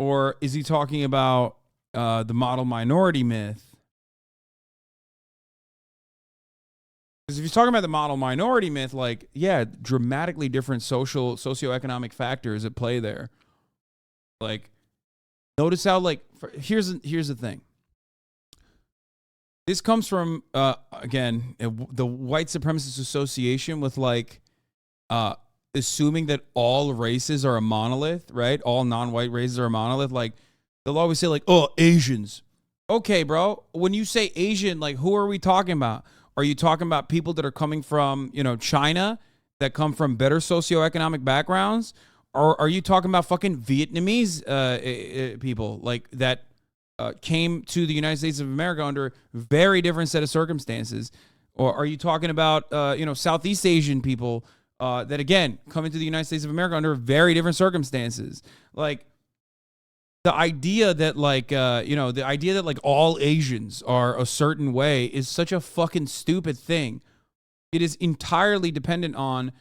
Or is he talking about the model minority myth? Because if you're talking about the model minority myth, like, yeah, dramatically different socioeconomic factors at play there. Like, notice how, like, here's the thing. This comes from, again, the white supremacist association with, like, assuming that all races are a monolith, right? All non-white races are a monolith. Like, they'll always say, like, oh, Asians. Okay, bro. When you say Asian, like, who are we talking about? Are you talking about people that are coming from, you know, China, that come from better socioeconomic backgrounds? Or are you talking about fucking Vietnamese people like that came to the United States of America under very different set of circumstances? Or are you talking about, you know, Southeast Asian people that, again, come into the United States of America under very different circumstances? Like, the idea that, like, you know, the idea that, like, all Asians are a certain way is such a fucking stupid thing. It is entirely dependent on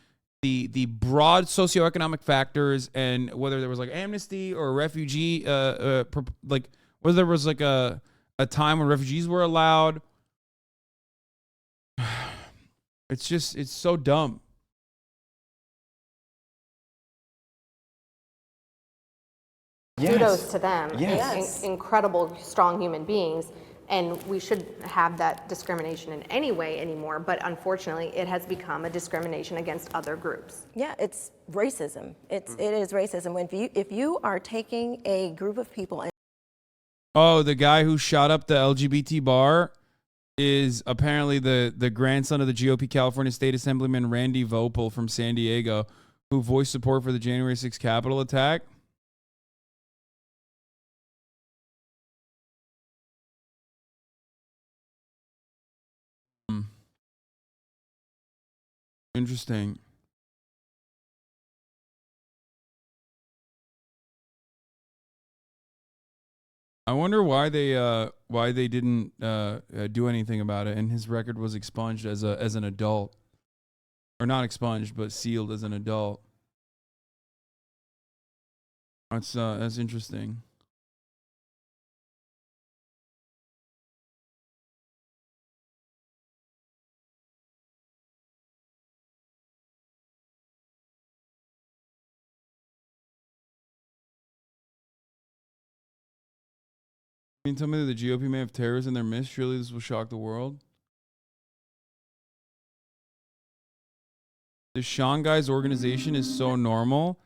the broad socioeconomic factors and whether there was, like, amnesty or refugee, like, whether there was, like, a time when refugees were allowed. It's just, it's so dumb. Yes. Kudos to them. Yes. Incredible, strong human beings. And we shouldn't have that discrimination in any way anymore. But unfortunately, it has become a discrimination against other groups. Yeah, it's racism. It is racism. If you are taking a group of people and Oh, the guy who shot up the LGBT bar is apparently the grandson of the GOP California State Assemblyman Randy Vopel from San Diego, who voiced support for the January 6th Capitol attack. Interesting. I wonder why they didn't do anything about it, and his record was expunged as an adult, or not expunged, but sealed as an adult. That's interesting. You mean tell me that the GOP may have terrorists in their midst? Surely this will shock the world. The Sean guy's organization is so normal.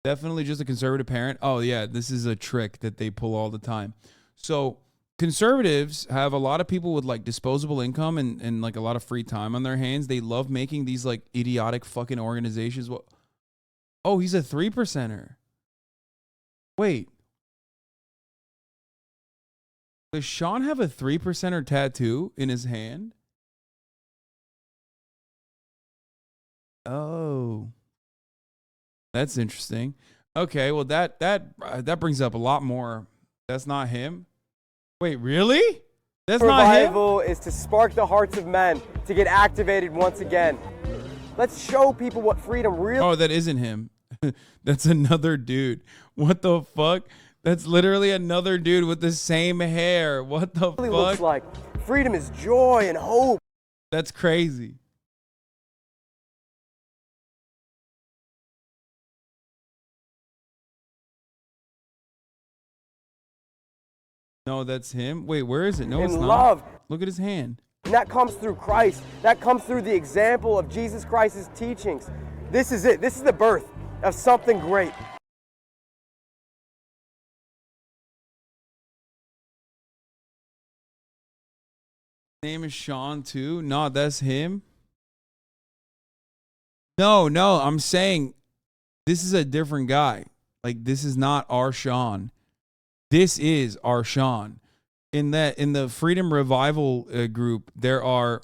Definitely just a conservative parent. Oh, yeah, this is a trick that they pull all the time. So conservatives have a lot of people with like disposable income and like a lot of free time on their hands. They love making these like idiotic fucking organizations. Oh, he's a 3%er. Wait. Does Sean have a 3%er tattoo in his hand? Oh. That's interesting. Okay, well that brings up a lot more. That's not him. Wait, really? That's not him? Revival is to spark the hearts of men to get activated once again. Let's show people what freedom really. Oh, that isn't him. That's another dude. What the fuck? That's literally another dude with the same hair. What the fuck? Looks like freedom is joy and hope. That's crazy. No, that's him. Wait, where is it? No, it's not. Love. Look at his hand. And that comes through Christ. That comes through the example of Jesus Christ's teachings. This is it. This is the birth of something great. Name is Sean too? No, that's him. No, I'm saying this is a different guy. Like this is not our Sean. This is our Sean. In the Freedom Revival group, there are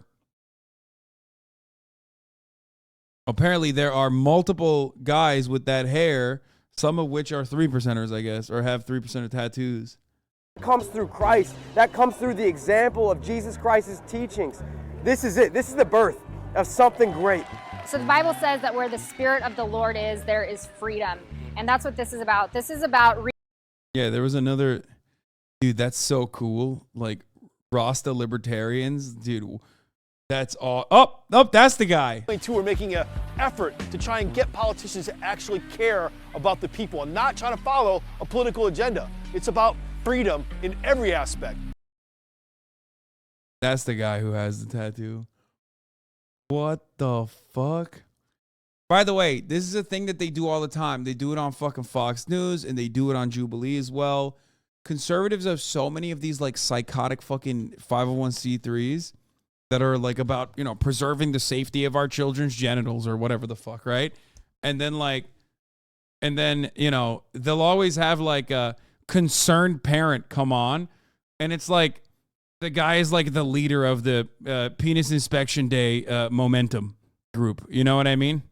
multiple guys with that hair, some of which are 3%ers, I guess, or have 3%er tattoos. Comes through Christ. That comes through the example of Jesus Christ's teachings. This is it. This is the birth of something great. So the Bible says that where the Spirit of the Lord is, there is freedom. And that's what this is about. This is about... Yeah, there was another... Dude, that's so cool. Like, Rasta libertarians. Dude, that's all... Oh, that's the guy. Too, we're making an effort to try and get politicians to actually care about the people and not trying to follow a political agenda. It's about freedom in every aspect. That's the guy who has the tattoo. What the fuck? By the way, this is a thing that they do all the time. They do it on fucking Fox News and they do it on Jubilee as well. Conservatives have so many of these like psychotic fucking 501c3s that are like about, you know, preserving the safety of our children's genitals or whatever the fuck, right? And then, you know, they'll always have like a concerned parent come on, and it's like the guy is like the leader of the Penis Inspection Day momentum group. You know what I mean?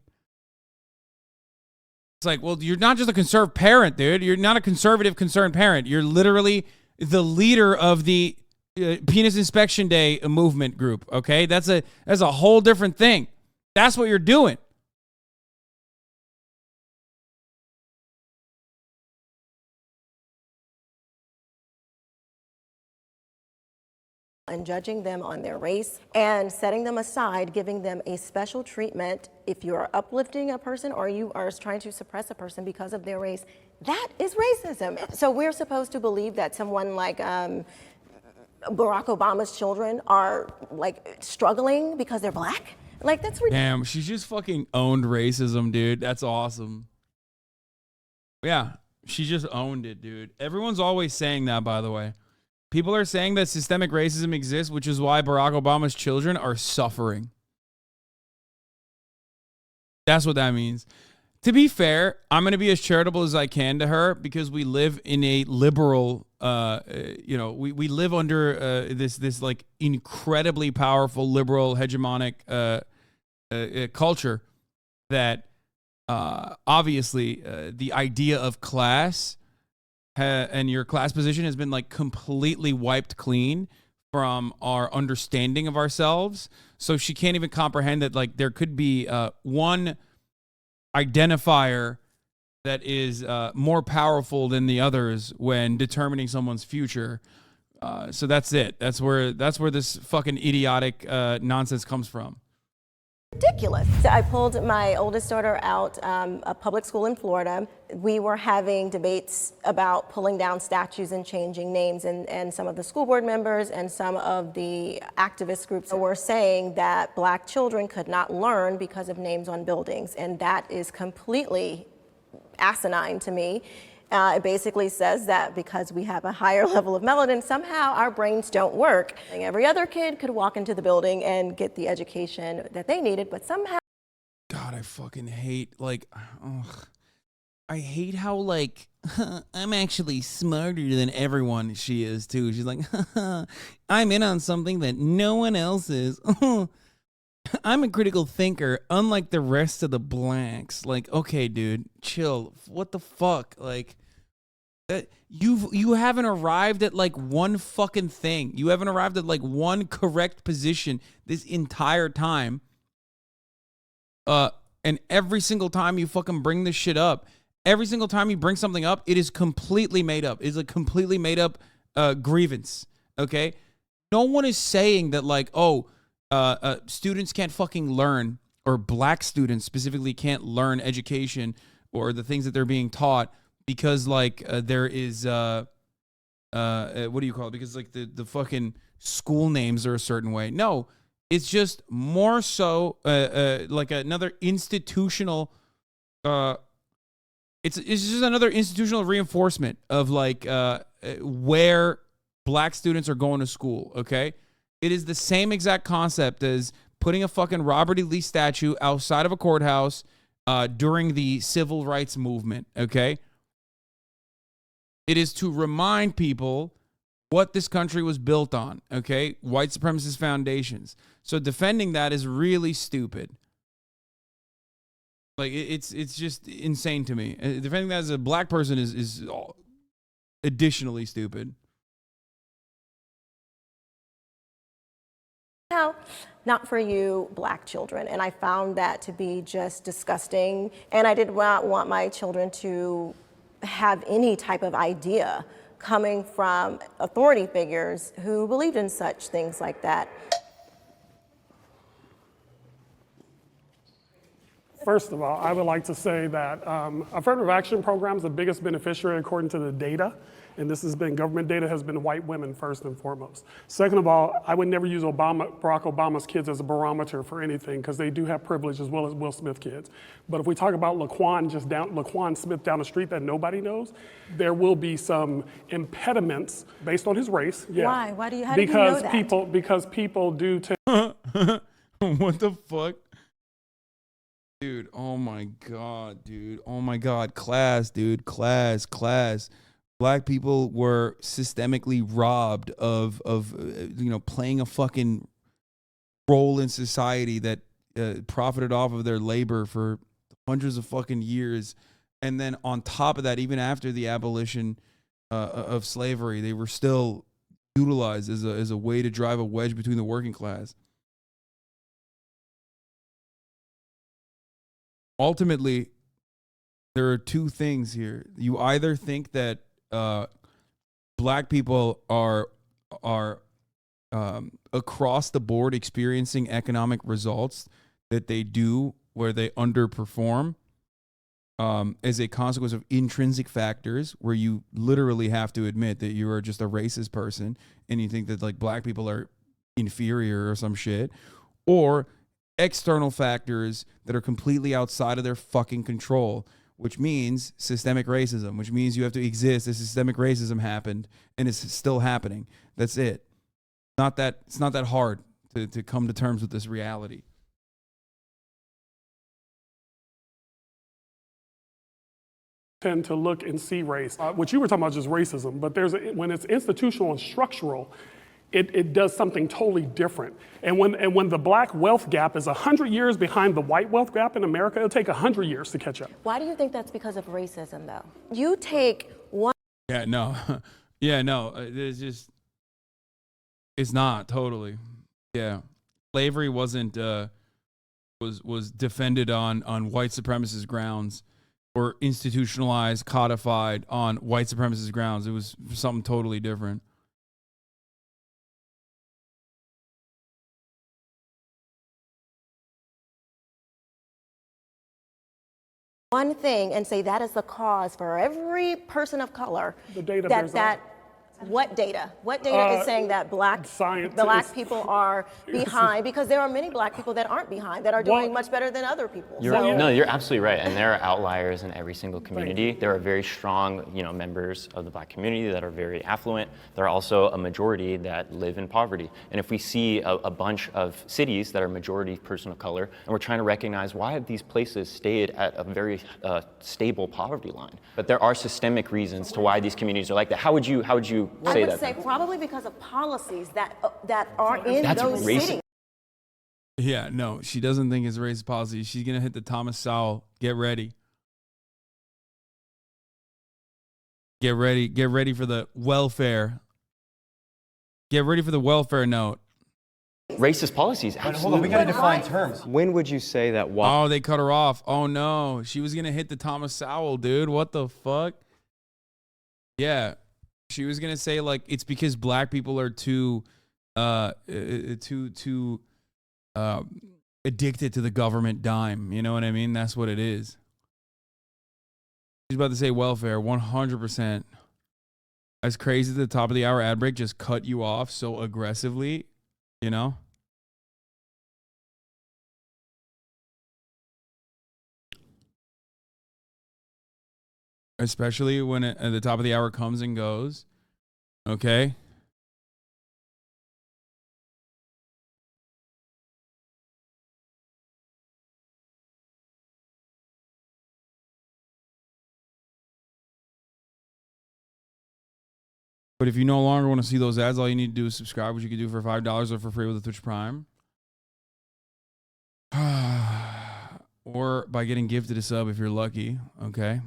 It's like, well, you're not just a conservative parent, dude. You're not a conservative concerned parent. You're literally the leader of the Penis Inspection Day movement group. Okay, that's a whole different thing. That's what you're doing. And judging them on their race and setting them aside, giving them a special treatment if you are uplifting a person or you are trying to suppress a person because of their race. That is racism. So we're supposed to believe that someone like Barack Obama's children are like struggling because they're black? Like that's ridiculous. Damn, she's just fucking owned racism, dude. That's awesome. Yeah, she just owned it, dude. Everyone's always saying that, by the way. People are saying that systemic racism exists, which is why Barack Obama's children are suffering. That's what that means. To be fair, I'm going to be as charitable as I can to her because we live in a liberal, we live under this like incredibly powerful liberal hegemonic culture that obviously the idea of class and your class position has been like completely wiped clean from our understanding of ourselves. So she can't even comprehend that like there could be one identifier that is more powerful than the others when determining someone's future. So that's it. That's where this fucking idiotic nonsense comes from. Ridiculous. So I pulled my oldest daughter out a public school in Florida. We were having debates about pulling down statues and changing names, and some of the school board members and some of the activist groups were saying that black children could not learn because of names on buildings, and that is completely asinine to me. It basically says that because we have a higher level of melanin, somehow our brains don't work. And every other kid could walk into the building and get the education that they needed, but somehow... God, I fucking hate, like, ugh. I hate how, like, I'm actually smarter than everyone she is, too. She's like, I'm in on something that no one else is. I'm a critical thinker, unlike the rest of the blacks. Like, okay, dude, chill. What the fuck? Like, you haven't arrived at like one fucking thing. You haven't arrived at like one correct position this entire time. And every single time you fucking bring this shit up, every single time you bring something up, it is completely made up. It's a completely made up grievance. Okay, no one is saying that like, oh, students can't fucking learn, or black students specifically can't learn education or the things that they're being taught because like there is what do you call it? Because like the fucking school names are a certain way. No, it's just more so like another institutional. It's just another institutional reinforcement of like where black students are going to school. Okay. It is the same exact concept as putting a fucking Robert E. Lee statue outside of a courthouse during the civil rights movement, okay? It is to remind people what this country was built on, okay? White supremacist foundations. So defending that is really stupid. Like, it's just insane to me. Defending that as a black person is additionally stupid. Not for you black children, and I found that to be just disgusting, and I did not want my children to have any type of idea coming from authority figures who believed in such things like that. First of all, I would like to say that affirmative action programs, the biggest beneficiary according to the data, and this has been government data, has been white women first and foremost. Second of all, I would never use Barack Obama's kids as a barometer for anything because they do have privilege as well as Will Smith kids. But if we talk about Laquan Smith down the street that nobody knows, there will be some impediments based on his race. Yeah. Why? How do you know that? Because people do What the fuck? Dude, oh my God, dude. Oh my God. Class, dude. Class. Black people were systemically robbed of playing a fucking role in society that profited off of their labor for hundreds of fucking years. And then on top of that, even after the abolition of slavery, they were still utilized as a way to drive a wedge between the working class. Ultimately, there are two things here. You either think that black people are across the board experiencing economic results that they do where they underperform as a consequence of intrinsic factors, where you literally have to admit that you are just a racist person and you think that like black people are inferior or some shit, or external factors that are completely outside of their fucking control, which means systemic racism, which means you have to exist as systemic racism happened and it's still happening. That's it. It's not that hard to come to terms with this reality. Tend to look and see race. What you were talking about is just racism, but when it's institutional and structural, it does something totally different. And when the black wealth gap is 100 years behind the white wealth gap in America, it'll take 100 years to catch up. Why do you think that's because of racism, though? You take one... Yeah, no. It's not totally. Yeah. Slavery wasn't, was defended on white supremacist grounds. or institutionalized, codified on white supremacist grounds. It was something totally different. One thing and say that is the cause for every person of color. The data What data? What data is saying that black people are behind? Because there are many black people that aren't behind, that are doing much better than other people. No, you're absolutely right. And there are outliers in every single community. There are very strong, members of the black community that are very affluent. There are also a majority that live in poverty. And if we see a bunch of cities that are majority person of color, and we're trying to recognize why have these places stayed at a very stable poverty line. But there are systemic reasons to why these communities are like that. How would you I would say probably because of policies that are in those cities. Yeah, no, she doesn't think it's racist policy. She's going to hit the Thomas Sowell. Get ready. Get ready. Get ready for the welfare. Get ready for the welfare note. Racist policies, absolutely. Hold on, we got to define terms. When would you say that? Oh, they cut her off. Oh, no. She was going to hit the Thomas Sowell, dude. What the fuck? Yeah. She was gonna say like it's because black people are too addicted to the government dime. You know what I mean? That's what it is. She's about to say welfare, 100%. As crazy at the top of the hour ad break just cut you off so aggressively, you know? Especially when at the top of the hour comes and goes. Okay. But if you no longer want to see those ads, all you need to do is subscribe, which you can do for $5 or for free with the Twitch Prime. Or by getting gifted a sub if you're lucky. Okay.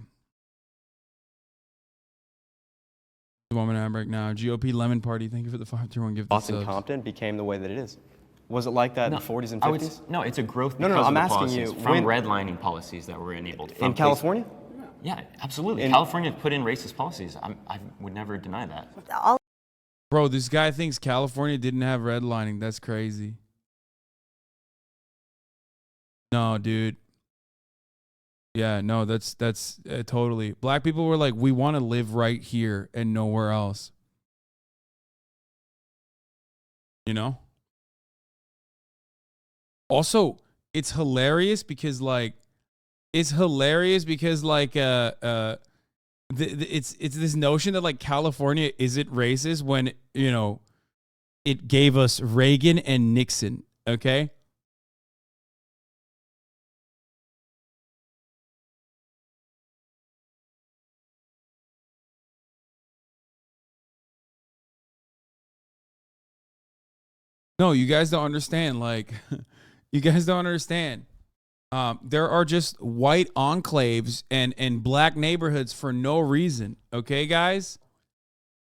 Woman Hamburg now. GOP Lemon Party. Thank you for the 531 gift. Boston Compton became the way that it is. Was it like that in the 40s and 50s? No, it's a growth. No, I'm asking you. From redlining policies that were enabled. In California? Yeah, absolutely. California put in racist policies. I would never deny that. Bro, this guy thinks California didn't have redlining. That's crazy. No, dude. Yeah, no, that's totally. Black people were like, we want to live right here and nowhere else. You know? Also, it's hilarious because it's this notion that like California isn't racist when, it gave us Reagan and Nixon, okay? No, you guys don't understand. Like, you guys don't understand. There are just white enclaves and black neighborhoods for no reason. Okay, guys?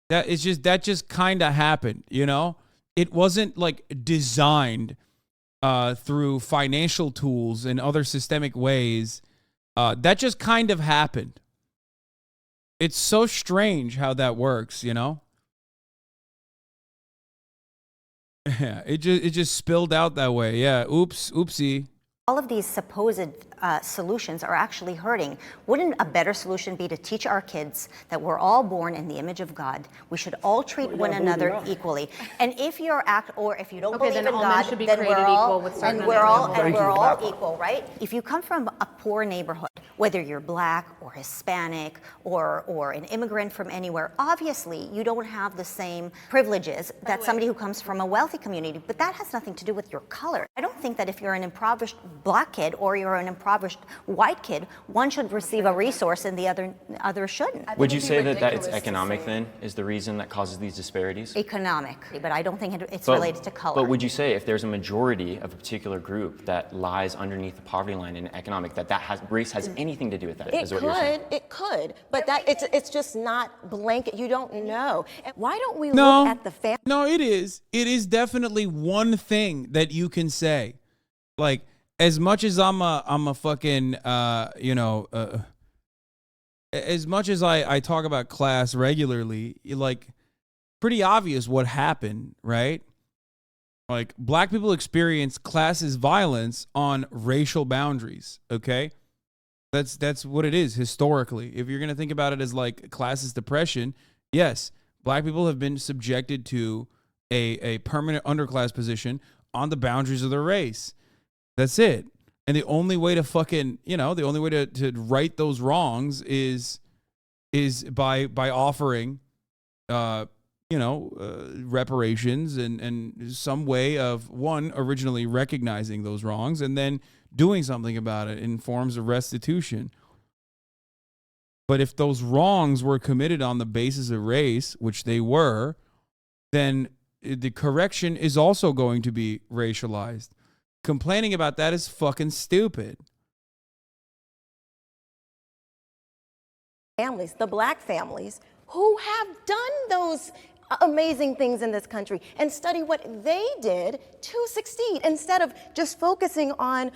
That just kind of happened, you know? It wasn't like designed through financial tools and other systemic ways. That just kind of happened. It's so strange how that works, you know? Yeah, it just spilled out that way. Yeah, oopsie. All of these supposed solutions are actually hurting. Wouldn't a better solution be to teach our kids that we're all born in the image of God? We should all treat one another equally. And if you're if you don't believe in God, then we're all equal, right? If you come from a poor neighborhood, whether you're black or Hispanic or an immigrant from anywhere, obviously you don't have the same privileges that somebody who comes from a wealthy community, but that has nothing to do with your color. I don't think that if you're an impoverished black kid or you're an impoverished white kid, one should receive a resource and the other shouldn't. Would you say that it's economic then is the reason that causes these disparities? Economic, but I don't think it's related to color. But would you say if there's a majority of a particular group that lies underneath the poverty line in economic, race has anything to do with that? It could, but it's just not blanket. You don't know. Why don't we look at the family? No, it is. It is definitely one thing that you can say. Like, as much as I'm a fucking as much as I talk about class regularly, like pretty obvious what happened, right? Like black people experience classist violence on racial boundaries, okay? That's what it is historically. If you're going to think about it as like classist depression, yes, black people have been subjected to a permanent underclass position on the boundaries of their race. That's it. And the only way to fucking, the only way to right those wrongs is by offering reparations and some way of, one, originally recognizing those wrongs and then doing something about it in forms of restitution. But if those wrongs were committed on the basis of race, which they were, then the correction is also going to be racialized. Complaining about that is fucking stupid. Families, the black families, who have done those amazing things in this country, and study what they did to succeed instead of just focusing on,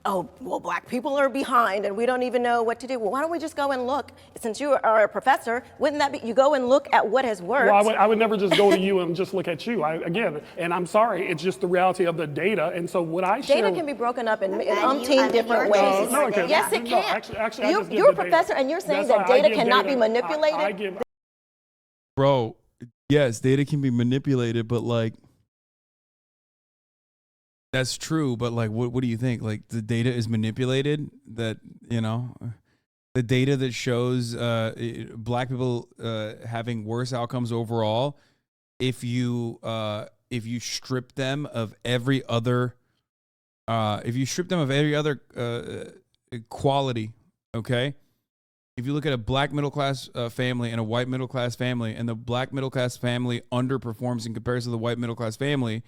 oh, well, black people are behind and we don't even know what to do. Well, why don't we just go and look? Since you are a professor, wouldn't that be, you go and look at what has worked? Well, I would never just go to you and just look at you. And I'm sorry, it's just the reality of the data. And so what I share... Data can be broken up in umpteen different ways. No, it can't. Yes, it No, can. actually, You're a professor and you're saying that data cannot be manipulated? Bro, yes, data can be manipulated, but like, that's true, but like, what do you think? Like, the data is manipulated? That, the data that shows black people having worse outcomes overall, if you strip them of every other, quality, okay? If you look at a black middle class family and a white middle class family, and the black middle class family underperforms in comparison to the white middle class family,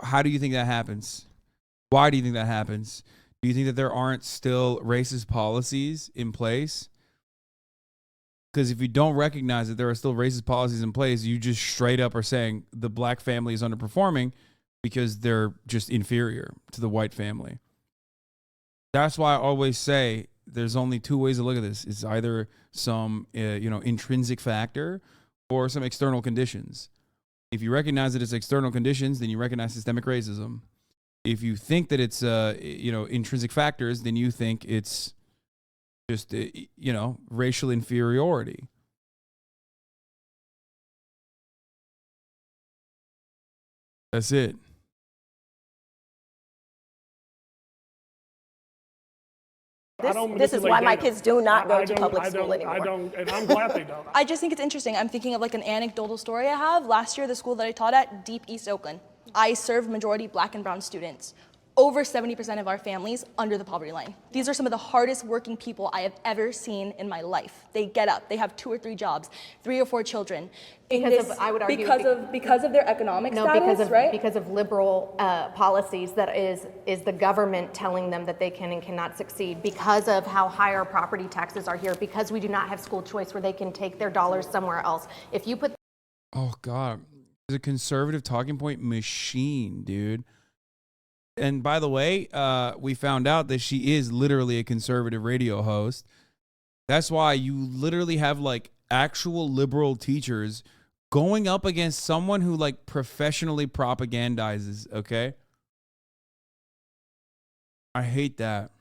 how do you think that happens? Why do you think that happens? Do you think that there aren't still racist policies in place? Because if you don't recognize that there are still racist policies in place, you just straight up are saying the black family is underperforming because they're just inferior to the white family. That's why I always say there's only two ways to look at this. It's either some intrinsic factor or some external conditions. If you recognize that it's external conditions, then you recognize systemic racism. If you think that it's intrinsic factors, then you think it's just racial inferiority. That's it. This is why my kids do not go to public school anymore. And I'm glad they don't. I just think it's interesting. I'm thinking of like an anecdotal story I have. Last year, the school that I taught at, Deep East Oakland, I served majority black and brown students. Over 70% of our families under the poverty line. These are some of the hardest working people I have ever seen in my life. They get up, they have 2 or 3 jobs, 3 or 4 children. I would argue because of their economic status, right? Because of liberal policies that is the government telling them that they can and cannot succeed, because of how high our property taxes are here, because we do not have school choice where they can take their dollars somewhere else. If you put... Oh God, it's a conservative talking point machine, dude. And by the way, we found out that she is literally a conservative radio host. That's why you literally have like actual liberal teachers going up against someone who like professionally propagandizes, okay? I hate that.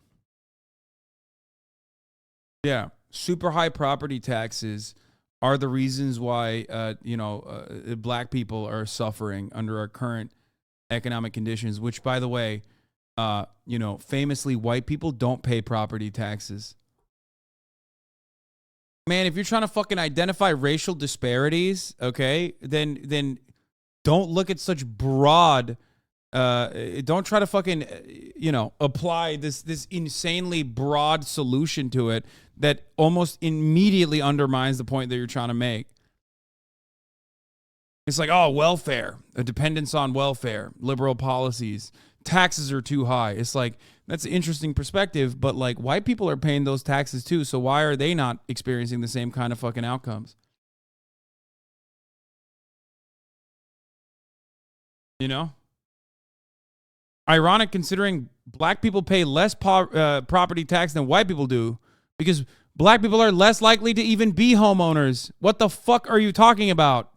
Yeah, super high property taxes are the reasons why black people are suffering under our current economic conditions, which, by the way, famously, white people don't pay property taxes. Man, if you're trying to fucking identify racial disparities, okay, then don't look at such broad, don't try to fucking, apply this insanely broad solution to it that almost immediately undermines the point that you're trying to make. It's like, oh, welfare, a dependence on welfare, liberal policies, taxes are too high. It's like, that's an interesting perspective, but like white people are paying those taxes too, so why are they not experiencing the same kind of fucking outcomes? Ironic considering black people pay less property tax than white people do, because Black people are less likely to even be homeowners. What the fuck are you talking about?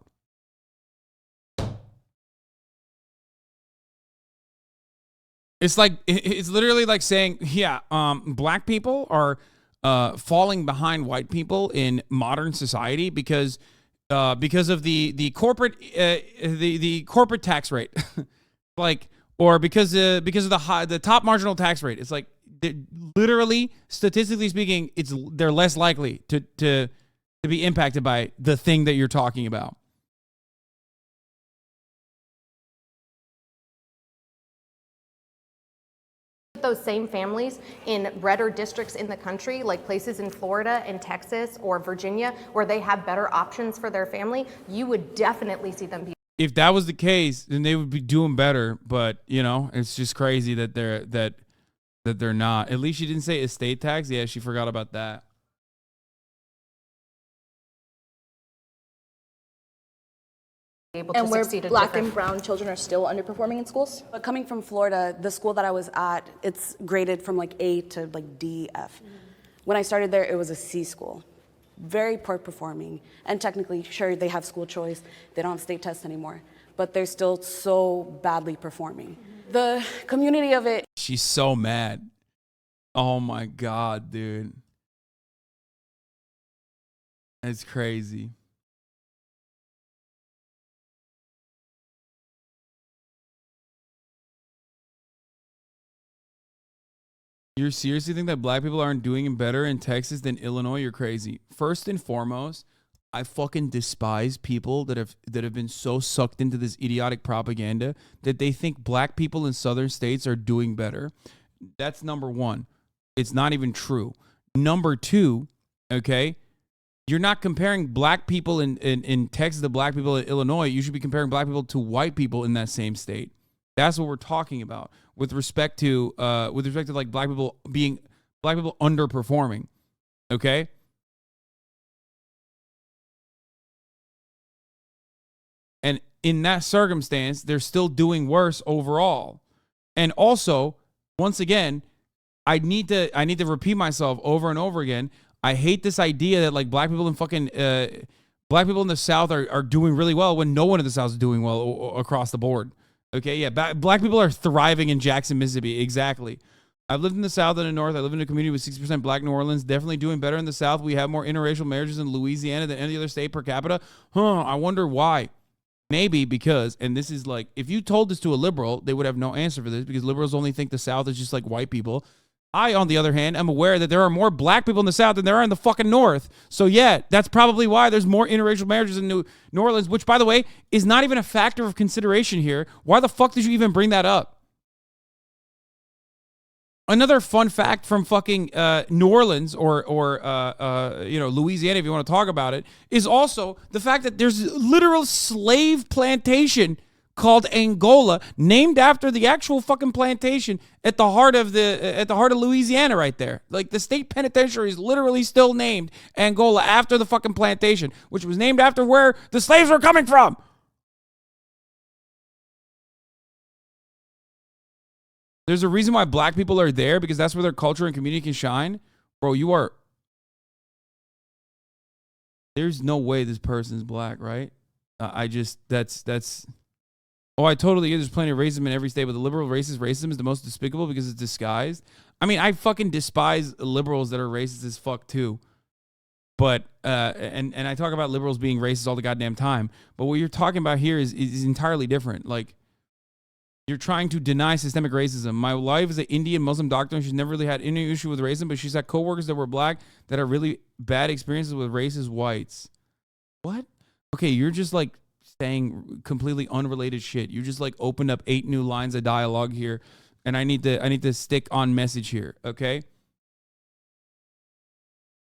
It's like, it's literally like saying, yeah, black people are falling behind white people in modern society because of the corporate the corporate tax rate, like, or because of the top marginal tax rate. It's like, literally, statistically speaking, they're less likely to be impacted by the thing that you're talking about. Those same families in redder districts in the country, like places in Florida and Texas or Virginia, where they have better options for their family, you would definitely see them be. If that was the case, then they would be doing better. But you know, it's just crazy that they're not. At least she didn't say estate tax. Yeah, she forgot about that. Able And to where succeed at black different- and brown children are still underperforming in schools? But coming from Florida, the school that I was at, it's graded from like A to like D, F. When I started there, it was a C school. Very poor performing. And technically, sure, they have school choice. They don't have state tests anymore. But they're still so badly performing. The community of it. She's so mad. Oh my God, dude. It's crazy. You seriously think that black people aren't doing better in Texas than Illinois? You're crazy. First and foremost, I fucking despise people that have been so sucked into this idiotic propaganda that they think black people in southern states are doing better. That's number one. It's not even true. Number two, okay, you're not comparing black people in Texas to black people in Illinois. You should be comparing black people to white people in that same state. That's what we're talking about with respect to like black people underperforming. Okay. And in that circumstance, they're still doing worse overall. And also, once again, I need to repeat myself over and over again. I hate this idea that like black people in the South are doing really well when no one in the South is doing well across the board. Okay, yeah, black people are thriving in Jackson, Mississippi. Exactly. I've lived in the South and the North. I live in a community with 60% black New Orleans. Definitely doing better in the South. We have more interracial marriages in Louisiana than any other state per capita. I wonder why. Maybe because, and this is like, if you told this to a liberal, they would have no answer for this because liberals only think the South is just like white people. I, on the other hand, am aware that there are more black people in the South than there are in the fucking North. So yeah, that's probably why there's more interracial marriages in New Orleans, which, by the way, is not even a factor of consideration here. Why the fuck did you even bring that up? Another fun fact from fucking New Orleans or Louisiana, if you want to talk about it, is also the fact that there's a literal slave plantation called Angola, named after the actual fucking plantation at the heart of Louisiana, right there. Like the state penitentiary is literally still named Angola after the fucking plantation, which was named after where the slaves were coming from. There's a reason why black people are there, because that's where their culture and community can shine. Bro, there's no way this person's black, right? Oh, I totally get there's plenty of racism in every state, but the liberal racist racism is the most despicable because it's disguised. I mean, I fucking despise liberals that are racist as fuck too. But, and I talk about liberals being racist all the goddamn time. But what you're talking about here is entirely different. Like, you're trying to deny systemic racism. My wife is an Indian Muslim doctor, and she's never really had any issue with racism, but she's had coworkers that were black that have really bad experiences with racist whites. What? Okay, you're just like saying completely unrelated shit. You just like opened up 8 new lines of dialogue here, and I need to stick on message here, okay?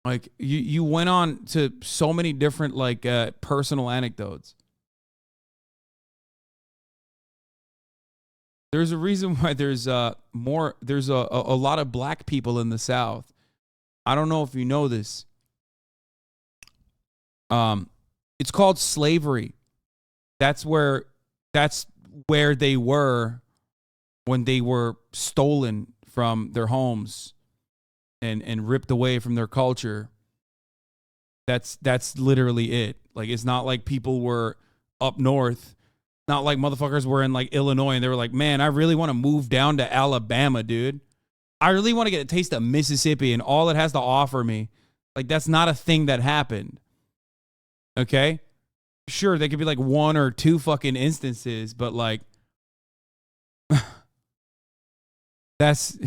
Like you went on to so many different like personal anecdotes. There's a reason why there's a lot of black people in the South. I don't know if you know this. It's called slavery. That's where they were when they were stolen from their homes and ripped away from their culture That's literally it. Like, it's not like people were up north. Not like motherfuckers were in like Illinois and they were like, man, I really want to move down to Alabama, dude. I really want to get a taste of Mississippi and all it has to offer me. Like, that's not a thing that happened. Okay? Sure, there could be like 1 or 2 fucking instances, but like, that's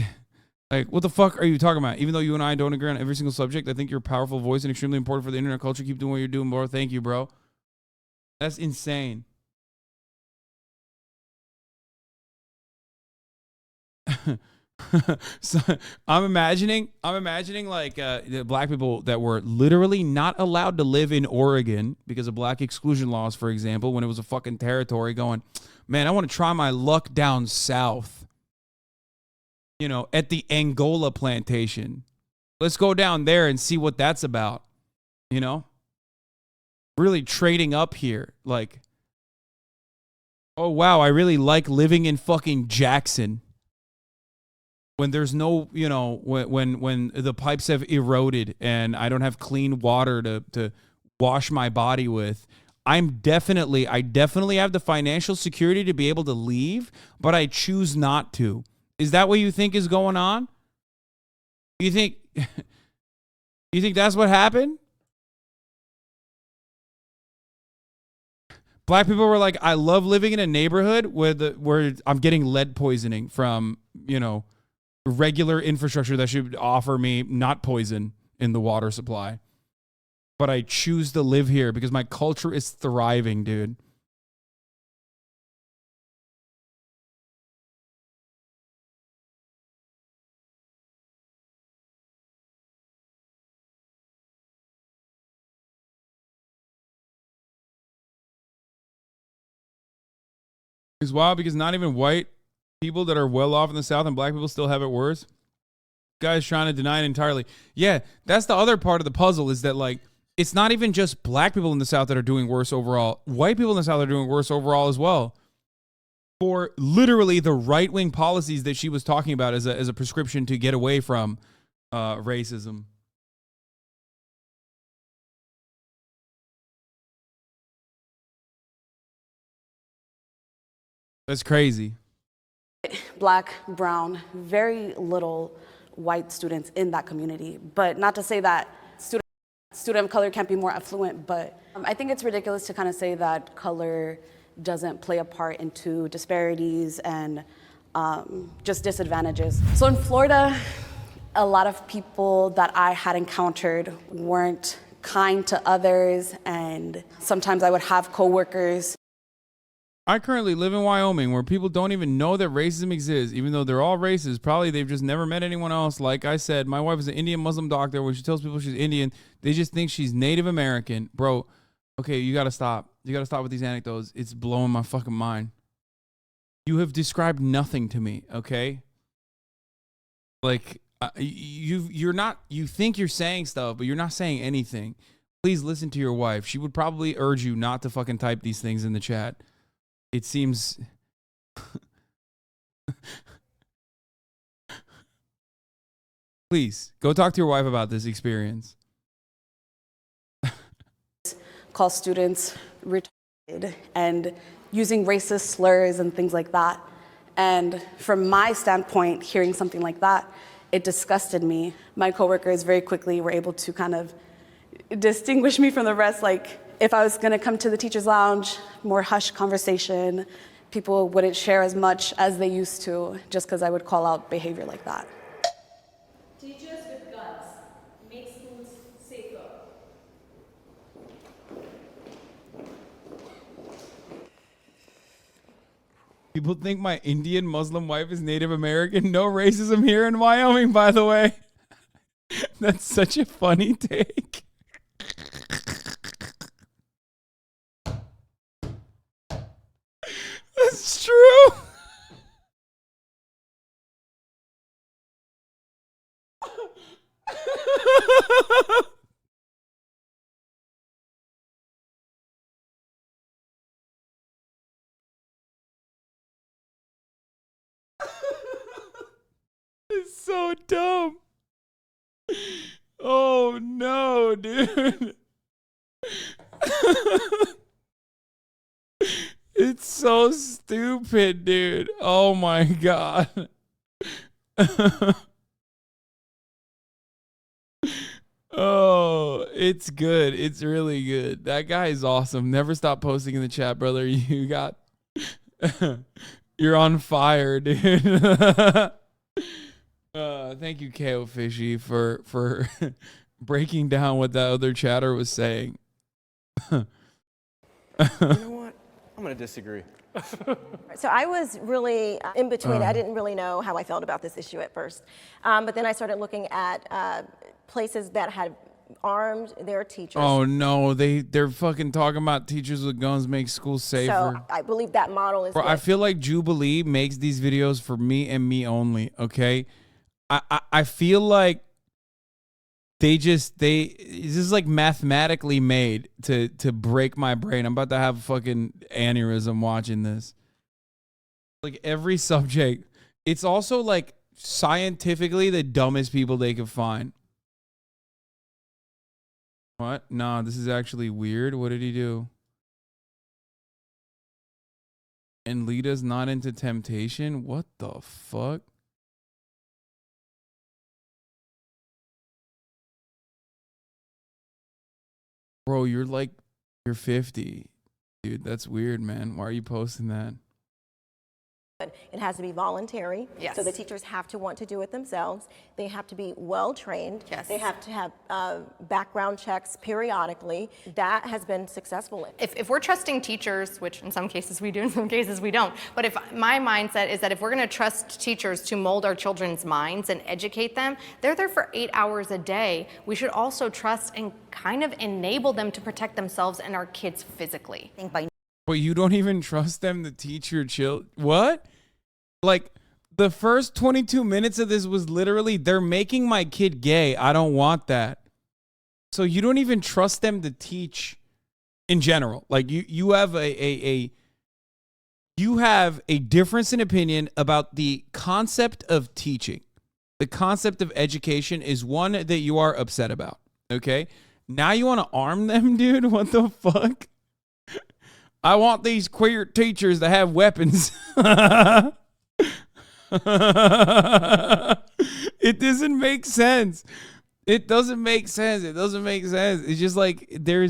like, what the fuck are you talking about? Even though you and I don't agree on every single subject, I think you're a powerful voice and extremely important for the internet culture. Keep doing what you're doing, bro. Thank you, bro. That's insane. So I'm imagining like the black people that were literally not allowed to live in Oregon because of black exclusion laws, for example, when it was a fucking territory, going, man, I want to try my luck down south, you know, at the Angola plantation. Let's go down there and see what that's about, you know, really trading up here. Like, oh, wow, I really like living in fucking Jackson. When there's no, you know, when the pipes have eroded and I don't have clean water to wash my body with, I definitely have the financial security to be able to leave, but I choose not to. Is that what you think is going on? You think that's what happened? Black people were like, I love living in a neighborhood where I'm getting lead poisoning from, you know, regular infrastructure that should offer me not poison in the water supply. But I choose to live here because my culture is thriving, dude. It's wild because not even white people that are well off in the South and black people still have it worse. Guys trying to deny it entirely. Yeah, that's the other part of the puzzle, is that like, it's not even just black people in the South that are doing worse overall. White people in the South are doing worse overall as well. For literally the right-wing policies that she was talking about as a prescription to get away from racism. That's crazy. Black, brown, very little white students in that community. But not to say that student of color can't be more affluent, but I think it's ridiculous to kind of say that color doesn't play a part into disparities and just disadvantages. So in Florida, a lot of people that I had encountered weren't kind to others, and sometimes I would have coworkers. I currently live in Wyoming, where people don't even know that racism exists, even though they're all racist. Probably they've just never met anyone else. Like I said, my wife is an Indian Muslim doctor. When she tells people she's Indian, they just think she's Native American. Bro, okay, you got to stop. You got to stop with these anecdotes. It's blowing my fucking mind. You have described nothing to me, okay? Like, you think you're saying stuff, but you're not saying anything. Please listen to your wife. She would probably urge you not to fucking type these things in the chat. It seems please go talk to your wife about this experience. Call students retarded and using racist slurs and things like that. And from my standpoint, hearing something like that, it disgusted me. My coworkers very quickly were able to kind of distinguish me from the rest. Like, if I was gonna come to the teacher's lounge, more hushed conversation, people wouldn't share as much as they used to, just because I would call out behavior like that. Teachers with guns make schools safer. People think my Indian Muslim wife is Native American. No racism here in Wyoming, by the way. That's such a funny take. That's true. so dumb. Oh no, dude. It's so stupid, dude. Oh my God. Oh, it's good. It's really good. That guy is awesome. Never stop posting in the chat, brother. You got, you're on fire, dude. Thank you, KO Fishy, for breaking down what that other chatter was saying. You know what? I'm going to disagree. So I was really in between. I didn't really know how I felt about this issue at first. But then I started looking at places that had armed their teachers. Oh no, they're fucking talking about teachers with guns make schools safer. So I believe that model is Bro, good. I feel like Jubilee makes these videos for me and me only, okay? I feel like this is like mathematically made to break my brain. I'm about to have a fucking aneurysm watching this. Like every subject. It's also like scientifically the dumbest people they could find. What? No, this is actually weird. What did he do? And lead us not into temptation? What the fuck? Bro, you're 50. Dude, that's weird, man. Why are you posting that? It has to be voluntary. Yes. So the teachers have to want to do it themselves. They have to be well trained. Yes. They have to have background checks periodically. That has been successful. If we're trusting teachers, which in some cases we do, in some cases we don't, but if my mindset is that if we're going to trust teachers to mold our children's minds and educate them, they're there for 8 hours a day. We should also trust and kind of enable them to protect themselves and our kids physically. But you don't even trust them to teach your children? What? Like, the first 22 minutes of this was literally, they're making my kid gay. I don't want that. So you don't even trust them to teach in general. Like, you have a difference in opinion about the concept of teaching. The concept of education is one that you are upset about. Okay? Now you want to arm them, dude? What the fuck? I want these queer teachers to have weapons. It doesn't make sense. It doesn't make sense. It doesn't make sense. It's just like they're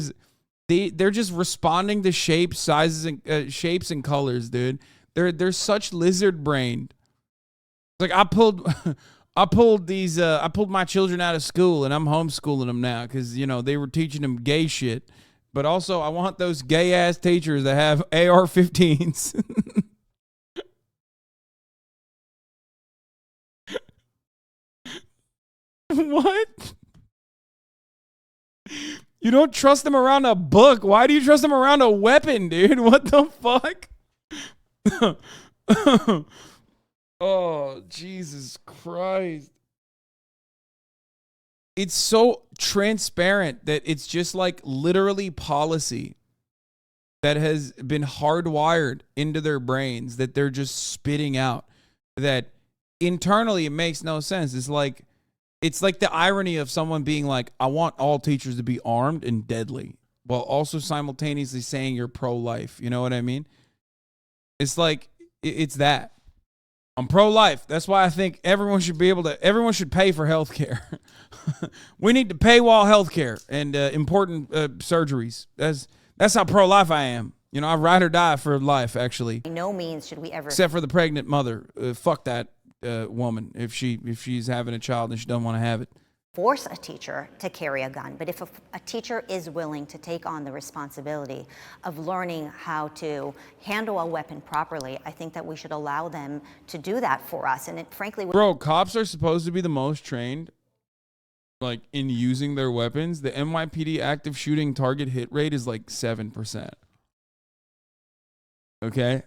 just responding to shapes, sizes, and shapes and colors, dude. They're such lizard brained. Like I pulled my children out of school and I'm homeschooling them now because they were teaching them gay shit. But also, I want those gay-ass teachers that have AR-15s. What? You don't trust them around a book. Why do you trust them around a weapon, dude? What the fuck? Oh, Jesus Christ. It's so transparent that it's just like literally policy that has been hardwired into their brains that they're just spitting out, that internally it makes no sense. It's like the irony of someone being like, I want all teachers to be armed and deadly, while also simultaneously saying you're pro-life. You know what I mean? It's like, it's that. I'm pro-life. That's why I think everyone should pay for health care. We need to paywall healthcare and important surgeries. That's how pro-life I am. I ride or die for life, actually. By no means should we ever, except for the pregnant mother. Fuck that woman if she's having a child and she doesn't want to have it. Force a teacher to carry a gun, but if a teacher is willing to take on the responsibility of learning how to handle a weapon properly, I think that we should allow them to do that for us. And it frankly, bro, cops are supposed to be the most trained, like, in using their weapons. The NYPD active shooting target hit rate is like 7%. Okay?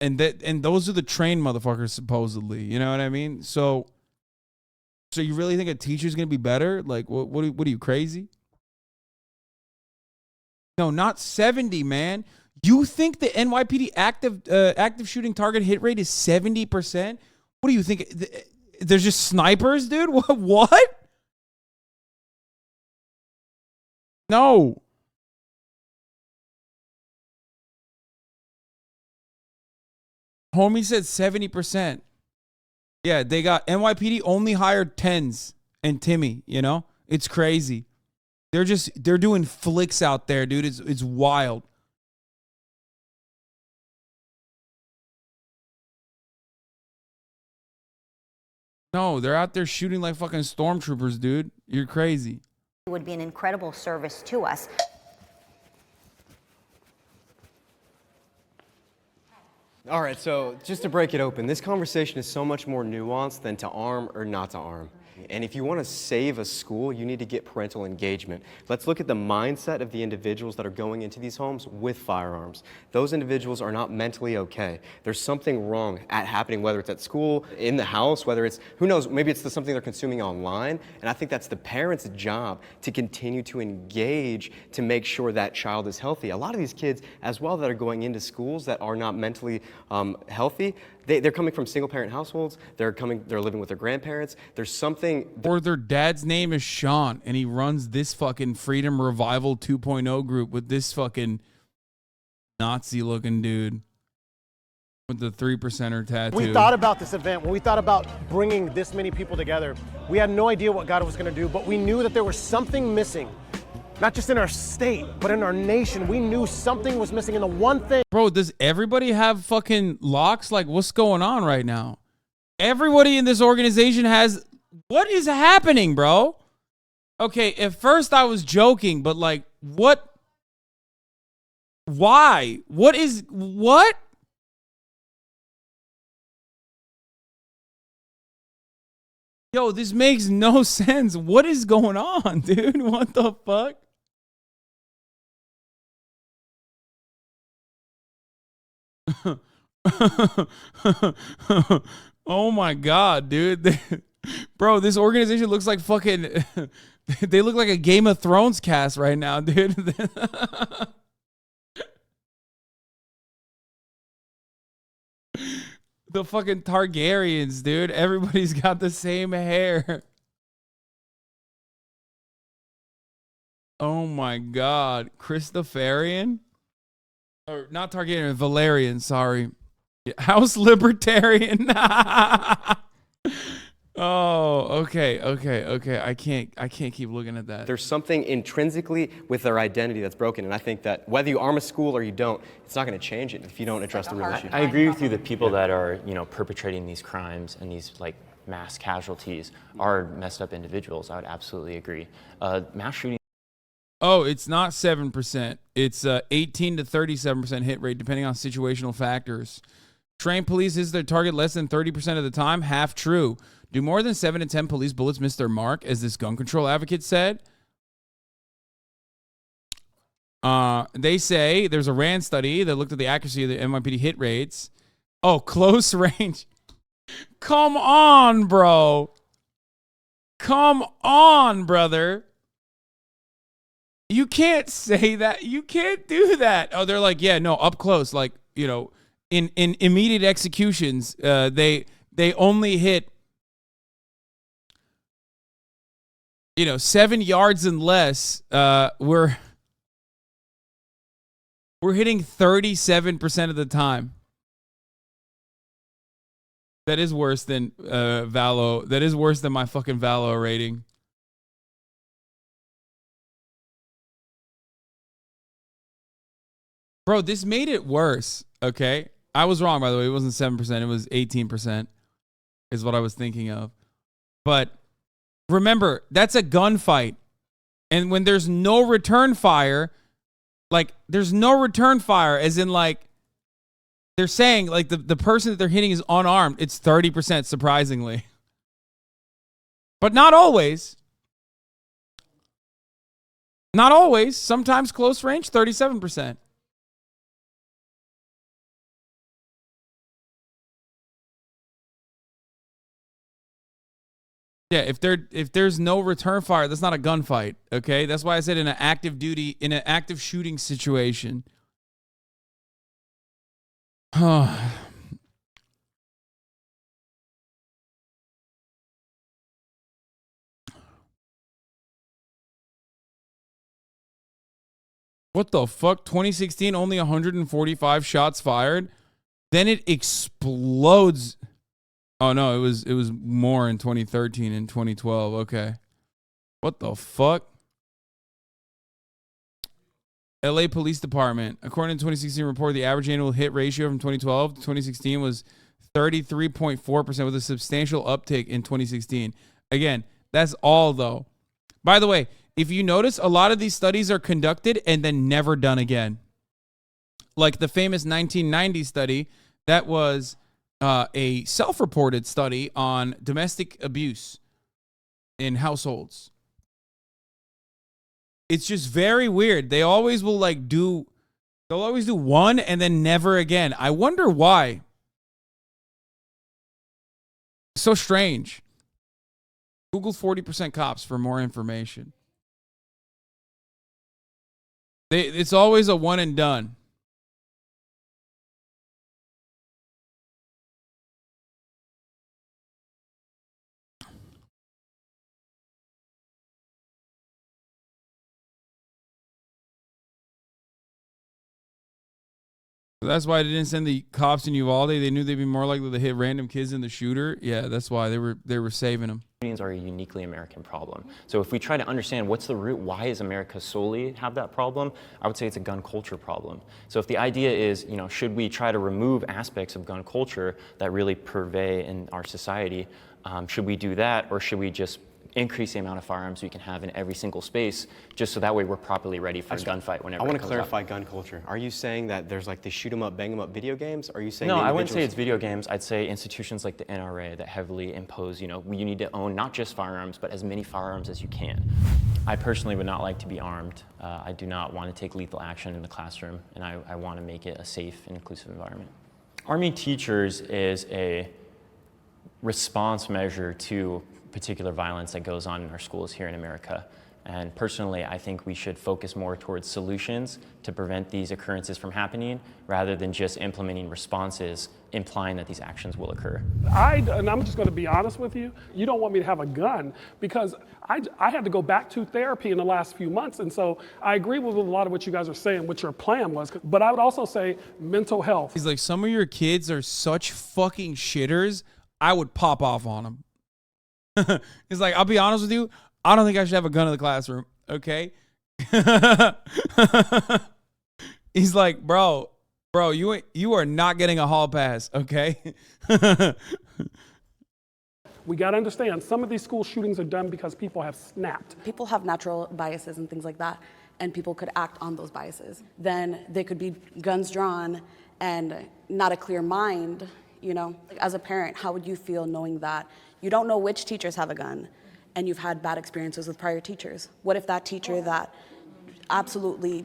And those are the trained motherfuckers, supposedly. You know what I mean? So you really think a teacher's gonna be better? Like, what are you, crazy? No, not 70, man. You think the NYPD active shooting target hit rate is 70%? What do you think? There's just snipers, dude? What? No. Homie said 70%. Yeah, they got NYPD only hired 10s and Timmy, you know? It's crazy. They're doing flicks out there, dude. It's wild. No, they're out there shooting like fucking stormtroopers, dude. You're crazy. It would be an incredible service to us. All right, so just to break it open, this conversation is so much more nuanced than to arm or not to arm. And if you want to save a school, you need to get parental engagement. Let's look at the mindset of the individuals that are going into these homes with firearms. Those individuals are not mentally okay. There's something wrong happening, whether it's at school, in the house, whether it's, who knows, maybe it's something they're consuming online. And I think that's the parent's job to continue to engage to make sure that child is healthy. A lot of these kids, as well, that are going into schools that are not mentally healthy, they're coming from single-parent households. They're living with their grandparents. There's something. Or their dad's name is Sean, and he runs this fucking Freedom Revival 2.0 group with this fucking Nazi-looking dude with the 3%er tattoo. We thought about this event, when we thought about bringing this many people together, we had no idea what God was going to do, but we knew that there was something missing. Not just in our state, but in our nation. We knew something was missing, and the one thing... Bro, does everybody have fucking locks? Like, what's going on right now? Everybody in this organization has... What is happening, bro? Okay, at first I was joking, but like, what? Why? What? Yo, this makes no sense. What is going on, dude? What the fuck? Oh my God, dude. Bro, this organization looks like fucking... They look like a Game of Thrones cast right now, dude. The fucking Targaryens, dude. Everybody's got the same hair. Oh my God. Christopherian? Or not Targaryen, Valerian, sorry. House Libertarian. Oh, okay. I can't keep looking at that. There's something intrinsically with their identity that's broken, and I think that whether you arm a school or you don't, it's not going to change it if you don't address the real issue. I agree with you that people that are, perpetrating these crimes and these like mass casualties are messed up individuals. I would absolutely agree. Mass shooting. Oh, it's not 7%. It's 18 to 37% hit rate, depending on situational factors. Trained police is their target less than 30% of the time. Half true. Do more than 7 to 10 police bullets miss their mark, as this gun control advocate said? They say there's a RAND study that looked at the accuracy of the NYPD hit rates. Oh, close range. Come on, bro. Come on, brother. You can't say that. You can't do that. Oh, they're like, yeah, no, up close. Like, in immediate executions, they only hit 7 yards and less. We're hitting 37% of the time. That is worse than Valo. That is worse than my fucking Valo rating. Bro, this made it worse, okay? I was wrong, by the way. It wasn't 7%. It was 18% is what I was thinking of. But remember, that's a gunfight. And when there's no return fire, like, there's no return fire, as in, like, they're saying, like, the person that they're hitting is unarmed. It's 30%, surprisingly. But not always. Not always. Sometimes close range, 37%. Yeah, if there's no return fire, that's not a gunfight, okay? That's why I said in an active shooting situation. What the fuck? 2016, only 145 shots fired. Then it explodes. Oh no, it was more in 2013 and 2012. Okay. What the fuck? LA Police Department. According to 2016 report, the average annual hit ratio from 2012 to 2016 was 33.4% with a substantial uptick in 2016. Again, that's all though. By the way, if you notice, a lot of these studies are conducted and then never done again. Like the famous 1990 study that was a self-reported study on domestic abuse in households. It's just very weird. They always will they'll always do one and then never again. I wonder why. So strange. Google 40% cops for more information. It's always a one and done. That's why they didn't send the cops in Uvalde. They knew they'd be more likely to hit random kids than the shooter. Yeah, that's why they were saving them. Shootings are a uniquely American problem. So if we try to understand what's the root, why is America solely have that problem, I would say it's a gun culture problem. So if the idea is, should we try to remove aspects of gun culture that really pervade in our society, should we do that, or should we just increase the amount of firearms we can have in every single space, just so that way we're properly ready for a gunfight whenever I want it to comes clarify up. gun culture. Are you saying that there's like the shoot 'em up, bang 'em up video games? Are you saying No, the I wouldn't say individuals- it's video games. I'd say institutions like the NRA that heavily impose, you need to own not just firearms, but as many firearms as you can. I personally would not like to be armed. I do not want to take lethal action in the classroom, and I want to make it a safe and inclusive environment. Arming teachers is a response measure to particular violence that goes on in our schools here in America. And personally, I think we should focus more towards solutions to prevent these occurrences from happening rather than just implementing responses implying that these actions will occur. And I'm just going to be honest with you, you don't want me to have a gun because I had to go back to therapy in the last few months. And so I agree with a lot of what you guys are saying, what your plan was. But I would also say mental health. He's like, some of your kids are such fucking shitters, I would pop off on them. He's like, I'll be honest with you, I don't think I should have a gun in the classroom, okay? He's like, bro, you are not getting a hall pass, okay? We got to understand, some of these school shootings are done because people have snapped. People have natural biases and things like that, and people could act on those biases. Then they could be guns drawn and not a clear mind, As a parent, how would you feel knowing that you don't know which teachers have a gun and you've had bad experiences with prior teachers? What if that teacher that absolutely,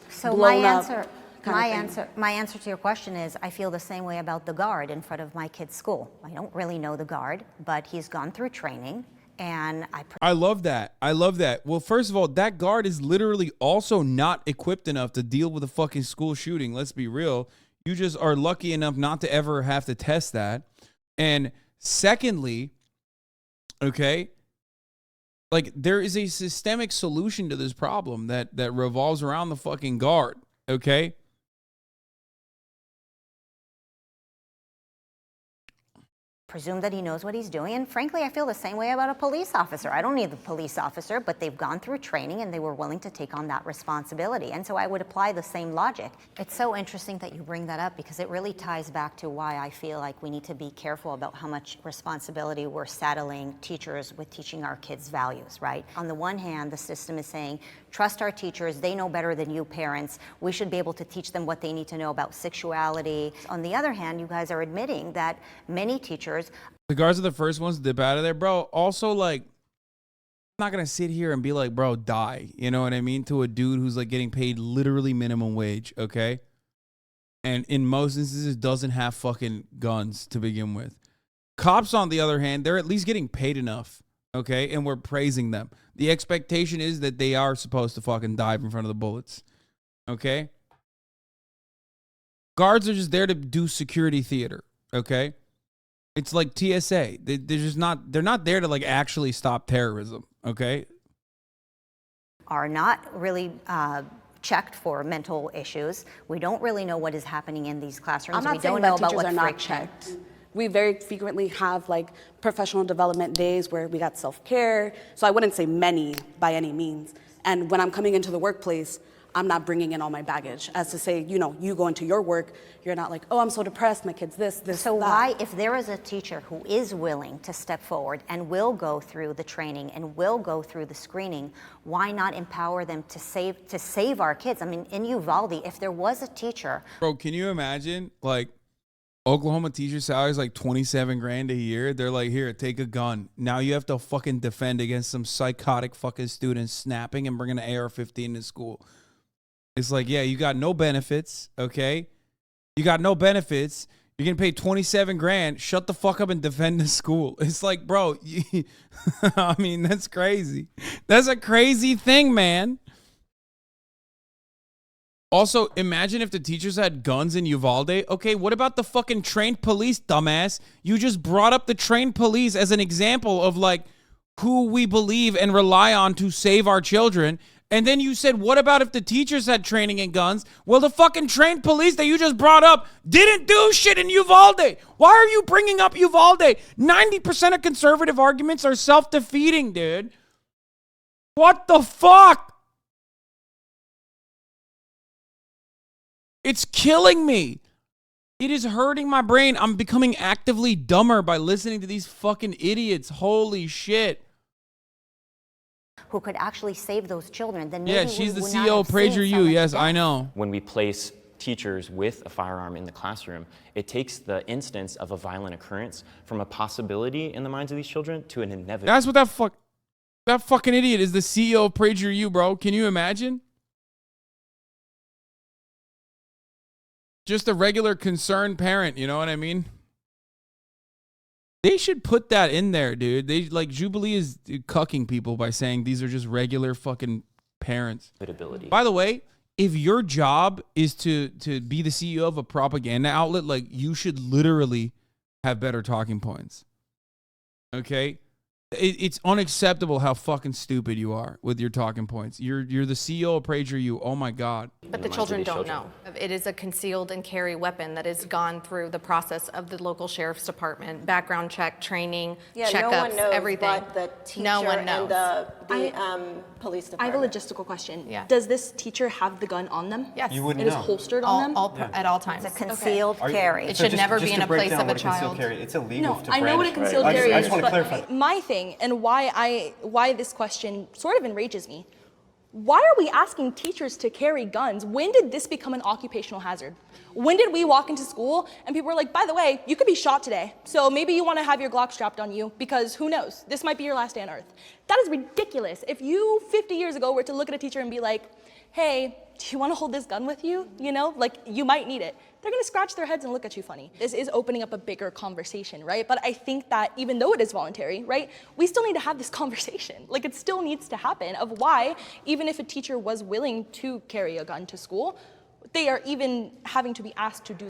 So blown my up answer, my answer to your question is I feel the same way about the guard in front of my kid's school. I don't really know the guard, but he's gone through training. And I love that. I love that. Well, first of all, that guard is literally also not equipped enough to deal with a fucking school shooting. Let's be real. You just are lucky enough not to ever have to test that. And secondly, okay, like there is a systemic solution to this problem that revolves around the fucking guard, okay? presume that he knows what he's doing. And frankly, I feel the same way about a police officer. I don't need the police officer, but they've gone through training and they were willing to take on that responsibility. And so I would apply the same logic. It's so interesting that you bring that up because it really ties back to why I feel like we need to be careful about how much responsibility we're saddling teachers with teaching our kids values, right? On the one hand, the system is saying, trust our teachers, they know better than you parents. We should be able to teach them what they need to know about sexuality. On the other hand, you guys are admitting that many teachers. The guards are the first ones to dip out of there, bro. Also, like, I'm not going to sit here and be like, bro, die. You know what I mean? To a dude who's like getting paid literally minimum wage, okay? And in most instances doesn't have fucking guns to begin with. Cops, on the other hand, they're at least getting paid enough, okay? And we're praising them. The expectation is that they are supposed to fucking dive in front of the bullets, okay? Guards are just there to do security theater, okay? It's like TSA. They're not there to like actually stop terrorism, okay? Are not really checked for mental issues. We don't really know what is happening in these classrooms. I'm not We saying don't that know about teachers what are not friction. checked. We very frequently have like professional development days where we got self-care. So I wouldn't say many by any means. And when I'm coming into the workplace, I'm not bringing in all my baggage. As to say, you know, you go into your work, you're not like, oh, I'm so depressed, my kid's this, So that. why, if there is a teacher who is willing to step forward and will go through the training and will go through the screening, why not empower them to save our kids? I mean, in Uvalde, if there was a teacher. Bro, can you imagine, like, Oklahoma teacher salary is like 27 grand a year. They're like, here, take a gun. Now you have to fucking defend against some psychotic fucking students snapping and bringing an AR-15 to school. It's like, yeah, you got no benefits, okay? You got no benefits. You're getting paid 27 grand. Shut the fuck up and defend the school. It's like, bro, I mean, that's crazy. That's a crazy thing, man. Also, imagine if the teachers had guns in Uvalde. Okay, what about the fucking trained police, dumbass? You just brought up the trained police as an example of, like, who we believe and rely on to save our children. And then you said, what about if the teachers had training in guns? Well, the fucking trained police that you just brought up didn't do shit in Uvalde. Why are you bringing up Uvalde? 90% of conservative arguments are self-defeating, dude. What the fuck? It's killing me. It is hurting my brain. I'm becoming actively dumber by listening to these fucking idiots. Holy shit. Who could actually save those children, then maybe Yeah, she's the we would not CEO have of Prager seen U. so much Yes, death. I know. When we place teachers with a firearm in the classroom, it takes the instance of a violent occurrence from a possibility in the minds of these children to an inevitability. That's what that fucking idiot is, the CEO of Prager U, bro. Can you imagine? Just a regular concerned parent, you know what I mean? They should put that in there, dude. They, like, Jubilee is cucking people by saying these are just regular fucking parents. By the way, if your job is to be the CEO of a propaganda outlet, like, you should literally have better talking points. Okay? It's unacceptable how fucking stupid you are with your talking points. You're the CEO of Prager U. Oh my God. But the children don't know. It is a concealed and carry weapon that has gone through the process of the local sheriff's department, background check, training, checkups, no one knows everything. But the teacher no one knows. and the police I have a department. logistical question. Yeah. Does this teacher have the gun on them? Yes. You wouldn't It is know. holstered on them? At all times. It's a concealed carry. It should never be in a place of a child. It's illegal No, to I know what a brandish. concealed I carry just is, want to but clarify. my thing and why this question sort of enrages me. Why are we asking teachers to carry guns? When did this become an occupational hazard? When did we walk into school and people were like, by the way, you could be shot today, so maybe you want to have your Glock strapped on you because who knows, this might be your last day on earth. That is ridiculous. If you 50 years ago were to look at a teacher and be like, hey, do you want to hold this gun with you? You know, like you might need it. They're going to scratch their heads and look at you funny. This is opening up a bigger conversation, right? But I think that even though it is voluntary, right, we still need to have this conversation. Like it still needs to happen of why, even if a teacher was willing to carry a gun to school, they are even having to be asked to do.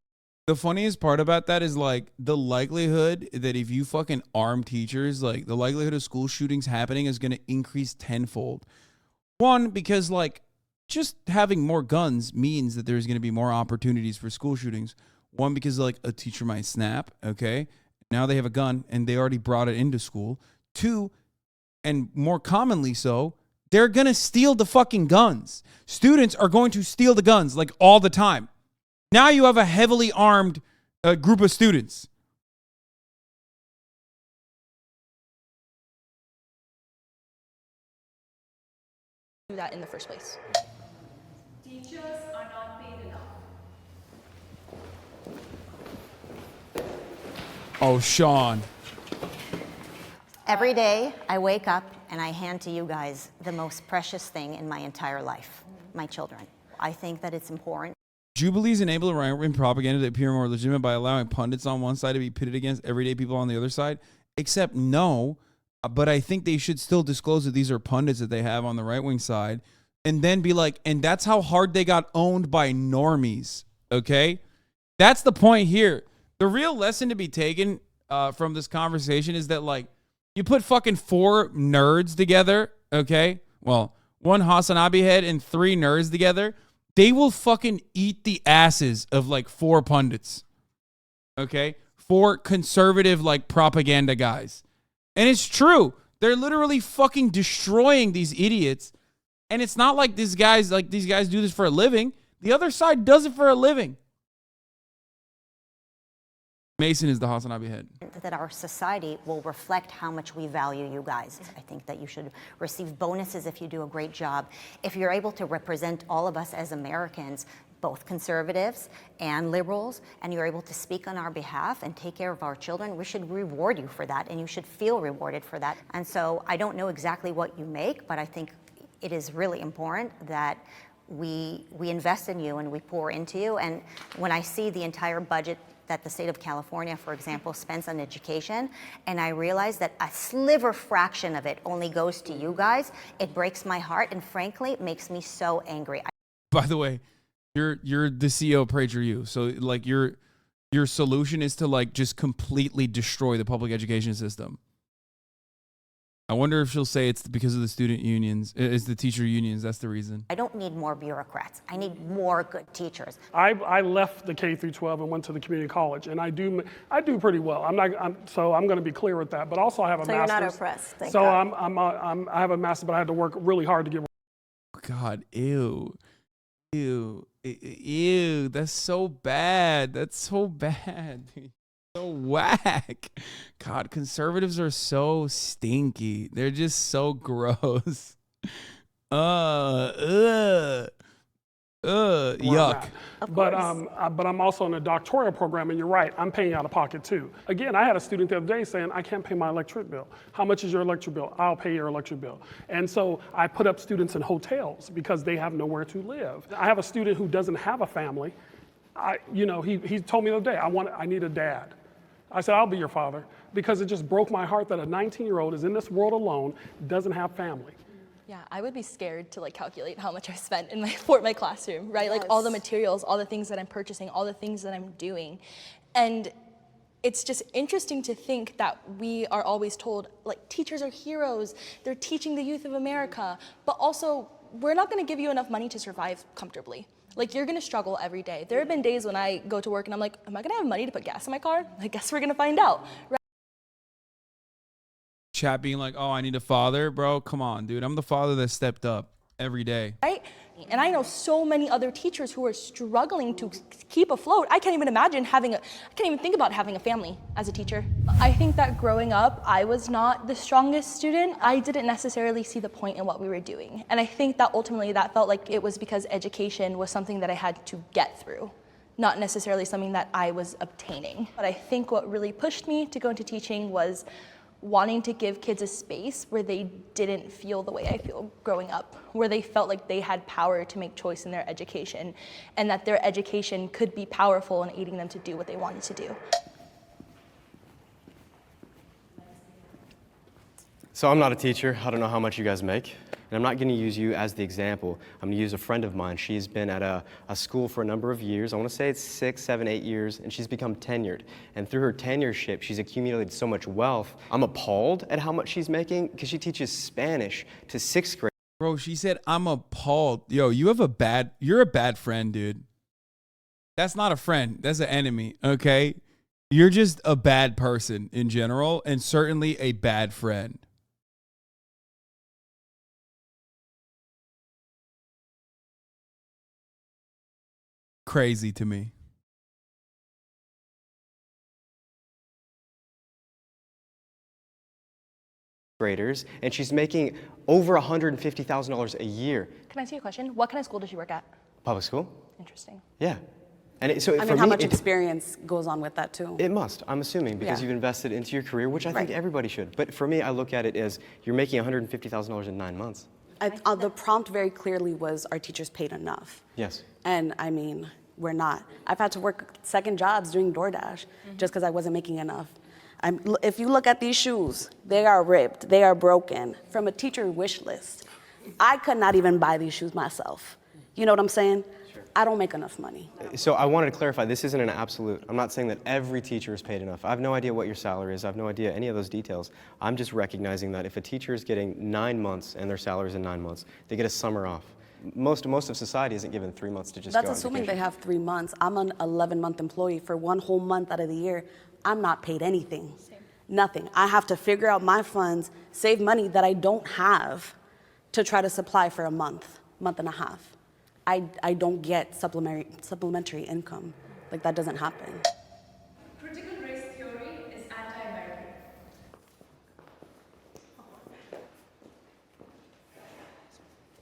The funniest part about that is, like, the likelihood that if you fucking arm teachers, like, the likelihood of school shootings happening is going to increase tenfold. One, because, like, just having more guns means that there's going to be more opportunities for school shootings. One, because, like, a teacher might snap, okay? Now they have a gun, and they already brought it into school. Two, and more commonly so, they're going to steal the fucking guns. Students are going to steal the guns, like, all the time. Now you have a heavily armed group of students. Do that in the first place. Teachers are not paid enough. Oh, Sean. Every day I wake up and I hand to you guys the most precious thing in my entire life, my children. I think that it's important. Jubilees enable right-wing propaganda to appear more legitimate by allowing pundits on one side to be pitted against everyday people on the other side. Except no, but I think they should still disclose that these are pundits that they have on the right-wing side, and then be like, and that's how hard they got owned by normies, okay? That's the point here. The real lesson to be taken from this conversation is that, like, you put fucking four nerds together, okay? Well, one Hasanabi head and 3 nerds together, they will fucking eat the asses of like 4 pundits. Okay? 4 conservative like propaganda guys. And it's true. They're literally fucking destroying these idiots. And it's not like these guys do this for a living. The other side does it for a living. Mason is the Hasanabi head. That our society will reflect how much we value you guys. I think that you should receive bonuses if you do a great job. If you're able to represent all of us as Americans, both conservatives and liberals, and you're able to speak on our behalf and take care of our children, we should reward you for that, and you should feel rewarded for that. And so I don't know exactly what you make, but I think it is really important that we invest in you and we pour into you. And when I see the entire budget that the state of California, for example, spends on education, and I realize that a sliver fraction of it only goes to you guys, it breaks my heart, and frankly, it makes me so angry. By the way, you're the CEO of PragerU. So like your solution is to like just completely destroy the public education system. I wonder if she'll say it's because of the student unions, it's the teacher unions. That's the reason. I don't need more bureaucrats. I need more good teachers. I left the K through 12 and went to the community college, and I do pretty well. I'm going to be clear with that. But also I have a master's. So you're not oppressed. Thank so God. I have a master's, but I had to work really hard to get. God, ew. That's so bad. That's so bad. So whack. God, conservatives are so stinky. They're just so gross. Yuck. But I'm also in a doctoral program, and you're right, I'm paying out of pocket too. Again, I had a student the other day saying, I can't pay my electric bill. How much is your electric bill? I'll pay your electric bill. And so I put up students in hotels because they have nowhere to live. I have a student who doesn't have a family. He told me the other day, I need a dad. I said, I'll be your father, because it just broke my heart that a 19-year-old is in this world alone, doesn't have family. Yeah, I would be scared to like calculate how much I spent for my classroom, right? Yes. Like all the materials, all the things that I'm purchasing, all the things that I'm doing. And it's just interesting to think that we are always told, like, teachers are heroes, they're teaching the youth of America, but also we're not gonna give you enough money to survive comfortably. Like, you're gonna struggle every day. There have been days when I go to work and I'm like, am I gonna have money to put gas in my car? I guess we're gonna find out, right? Chat being like, oh, I need a father, bro. Come on, dude. I'm the father that stepped up every day. Right? And I know so many other teachers who are struggling to keep afloat. I can't even imagine I can't even think about having a family as a teacher. I think that growing up, I was not the strongest student. I didn't necessarily see the point in what we were doing. And I think that ultimately that felt like it was because education was something that I had to get through, not necessarily something that I was obtaining. But I think what really pushed me to go into teaching was wanting to give kids a space where they didn't feel the way I feel growing up, where they felt like they had power to make choice in their education, and that their education could be powerful in aiding them to do what they wanted to do. So I'm not a teacher. I don't know how much you guys make. And I'm not going to use you as the example. I'm going to use a friend of mine. She's been at a school for a number of years. I want to say it's 6, 7, 8 years, and she's become tenured. And through her tenureship, she's accumulated so much wealth. I'm appalled at how much she's making because she teaches Spanish to 6th grade. Bro, she said, I'm appalled. Yo, you're a bad friend, dude. That's not a friend. That's an enemy, okay? You're just a bad person in general, and certainly a bad friend. Crazy to me. Graders, and she's making over $150,000 a year. Can I ask you a question? What kind of school does she work at? Public school. Interesting. Yeah. And so I mean, how much experience goes on with that too? It must, I'm assuming, because you've invested into your career, which I think everybody should. But for me, I look at it as you're making $150,000 in 9 months. The prompt very clearly was, are teachers paid enough? Yes. And I mean, we're not. I've had to work second jobs doing DoorDash just because I wasn't making enough. If you look at these shoes, they are ripped, they are broken. From a teacher wish list, I could not even buy these shoes myself. You know what I'm saying? Sure. I don't make enough money. So I wanted to clarify, this isn't an absolute. I'm not saying that every teacher is paid enough. I have no idea what your salary is. I have no idea any of those details. I'm just recognizing that if a teacher is getting 9 months and their salary is in 9 months, they get a summer off. Most of society isn't given 3 months to just That's go on assuming vacation. they have 3 months. I'm an 11-month employee. For 1 whole month out of the year, I'm not paid anything. Nothing. I have to figure out my funds, save money that I don't have to try to supply for a month and a half. I don't get supplementary income. Like, that doesn't happen. Critical race theory is anti-American.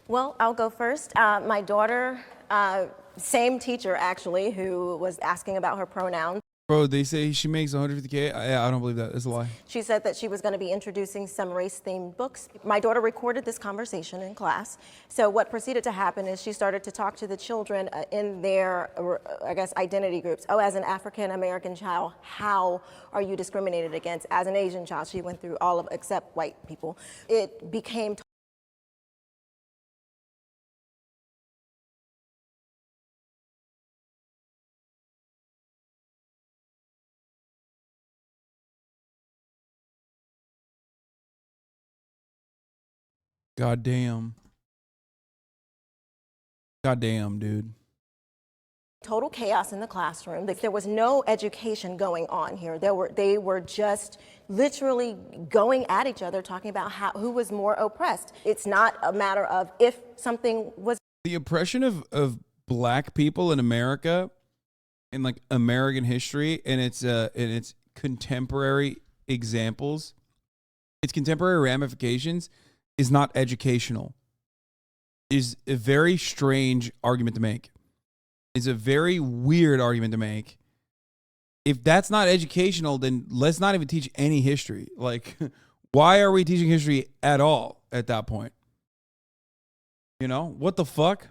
Well, I'll go first. My daughter, same teacher actually, who was asking about her pronouns. Bro, they say she makes 150K. I don't believe that. It's a lie. She said that she was going to be introducing some race-themed books. My daughter recorded this conversation in class. So what proceeded to happen is she started to talk to the children in their, I guess, identity groups. Oh, as an African-American child, how are you discriminated against? As an Asian child, she went through all of, except white people. It became God damn. God damn, dude. total chaos in the classroom. There was no education going on here. They were just literally going at each other, talking about who was more oppressed. It's not a matter of if something was. The oppression of black people in America, in like American history, and its contemporary examples, its contemporary ramifications, is not educational. Is a very strange argument to make. Is a very weird argument to make. If that's not educational, then let's not even teach any history. Like, why are we teaching history at all at that point? You know, what the fuck?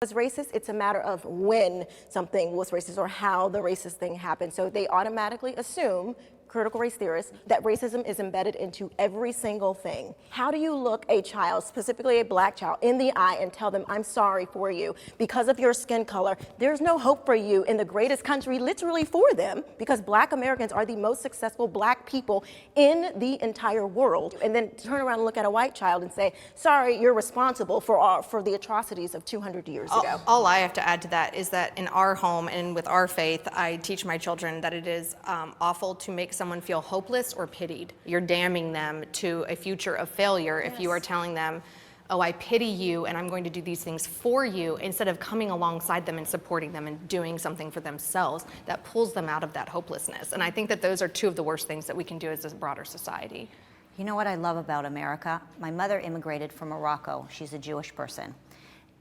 Was racist, it's a matter of when something was racist or how the racist thing happened. So they automatically assume, critical race theorists, that racism is embedded into every single thing. How do you look a child, specifically a black child, in the eye and tell them, I'm sorry for you because of your skin color? There's no hope for you in the greatest country literally for them, because black Americans are the most successful black people in the entire world. And then turn around and look at a white child and say, sorry, you're responsible for the atrocities of 200 years ago. All I have to add to that is that in our home and with our faith, I teach my children that it is awful to make someone feel hopeless or pitied. You're damning them to a future of failure if you are telling them, oh, I pity you and I'm going to do these things for you, instead of coming alongside them and supporting them and doing something for themselves that pulls them out of that hopelessness. And I think that those are two of the worst things that we can do as a broader society. You know what I love about America? My mother immigrated from Morocco. She's a Jewish person.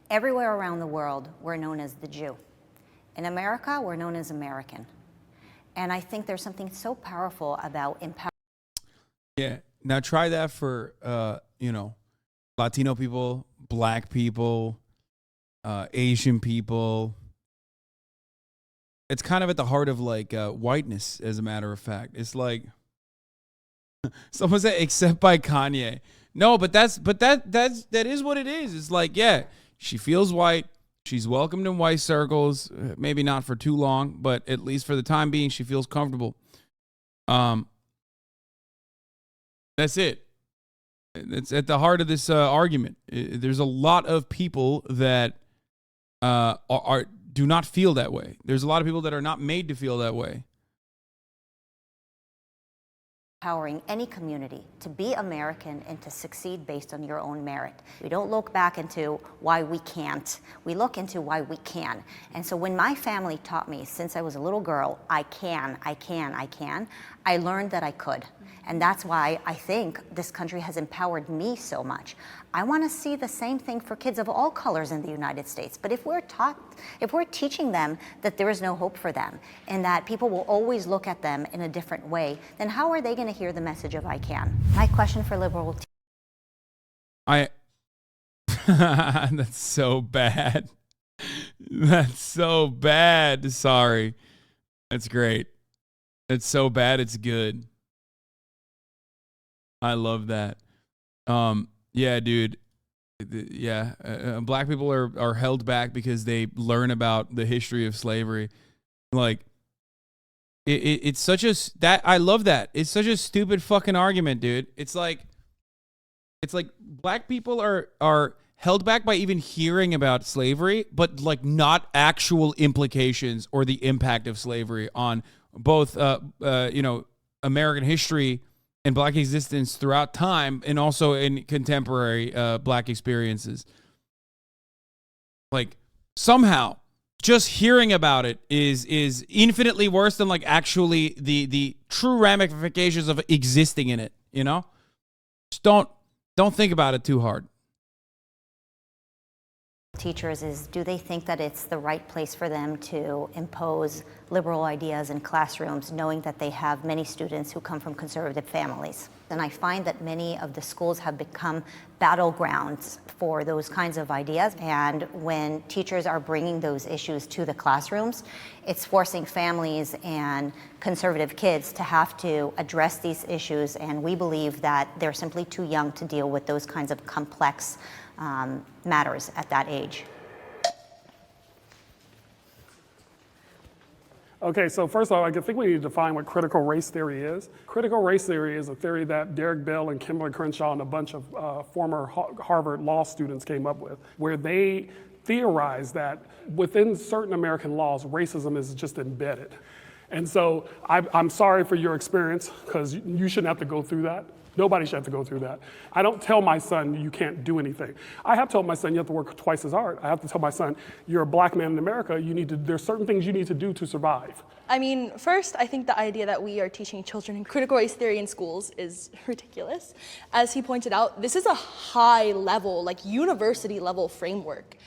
Everywhere around the world, we're known as the Jew. In America, we're known as American. And I think there's something so powerful about empowering. Yeah. Now try that for, Latino people, black people, Asian people. It's kind of at the heart of like whiteness, as a matter of fact. It's like someone said, except by Kanye. No, but that is what it is. It's like, yeah, she feels white. She's welcomed in white circles, maybe not for too long, but at least for the time being, she feels comfortable. That's it. It's at the heart of this argument. There's a lot of people that do not feel that way. There's a lot of people that are not made to feel that way. Empowering any community to be American and to succeed based on your own merit. We don't look back into why we can't. We look into why we can. And so when my family taught me since I was a little girl, I can, I learned that I could. And that's why I think this country has empowered me so much. I want to see the same thing for kids of all colors in the United States. But if we're teaching them that there is no hope for them and that people will always look at them in a different way, then how are they going to hear the message of I can? My question for liberal That's so bad. That's so bad. Sorry. That's great. It's so bad, it's good. I love that. Yeah, dude. Black people are held back because they learn about the history of slavery. Like, it's such a I love that. It's such a stupid fucking argument, dude. It's like black people are held back by even hearing about slavery, but like not actual implications or the impact of slavery on both American history and black existence throughout time, and also in contemporary black experiences. Like, somehow just hearing about it is infinitely worse than like actually the true ramifications of existing in it, you know? Just don't think about it too hard. Teachers is, do they think that it's the right place for them to impose liberal ideas in classrooms, knowing that they have many students who come from conservative families? And I find that many of the schools have become battlegrounds for those kinds of ideas. And when teachers are bringing those issues to the classrooms, it's forcing families and conservative kids to have to address these issues. And we believe that they're simply too young to deal with those kinds of complex matters at that age. Okay, so first of all, I think we need to define what critical race theory is. Critical race theory is a theory that Derek Bell and Kimberly Crenshaw and a bunch of former Harvard law students came up with, where they theorize that within certain American laws, racism is just embedded. And so I'm sorry for your experience, because you shouldn't have to go through that. Nobody should have to go through that. I don't tell my son you can't do anything. I have told my son you have to work twice as hard. I have to tell my son, you're a black man in America, there's certain things you need to do to survive. I mean, first, I think the idea that we are teaching children critical race theory in schools is ridiculous. As he pointed out, this is a high level, like university level framework.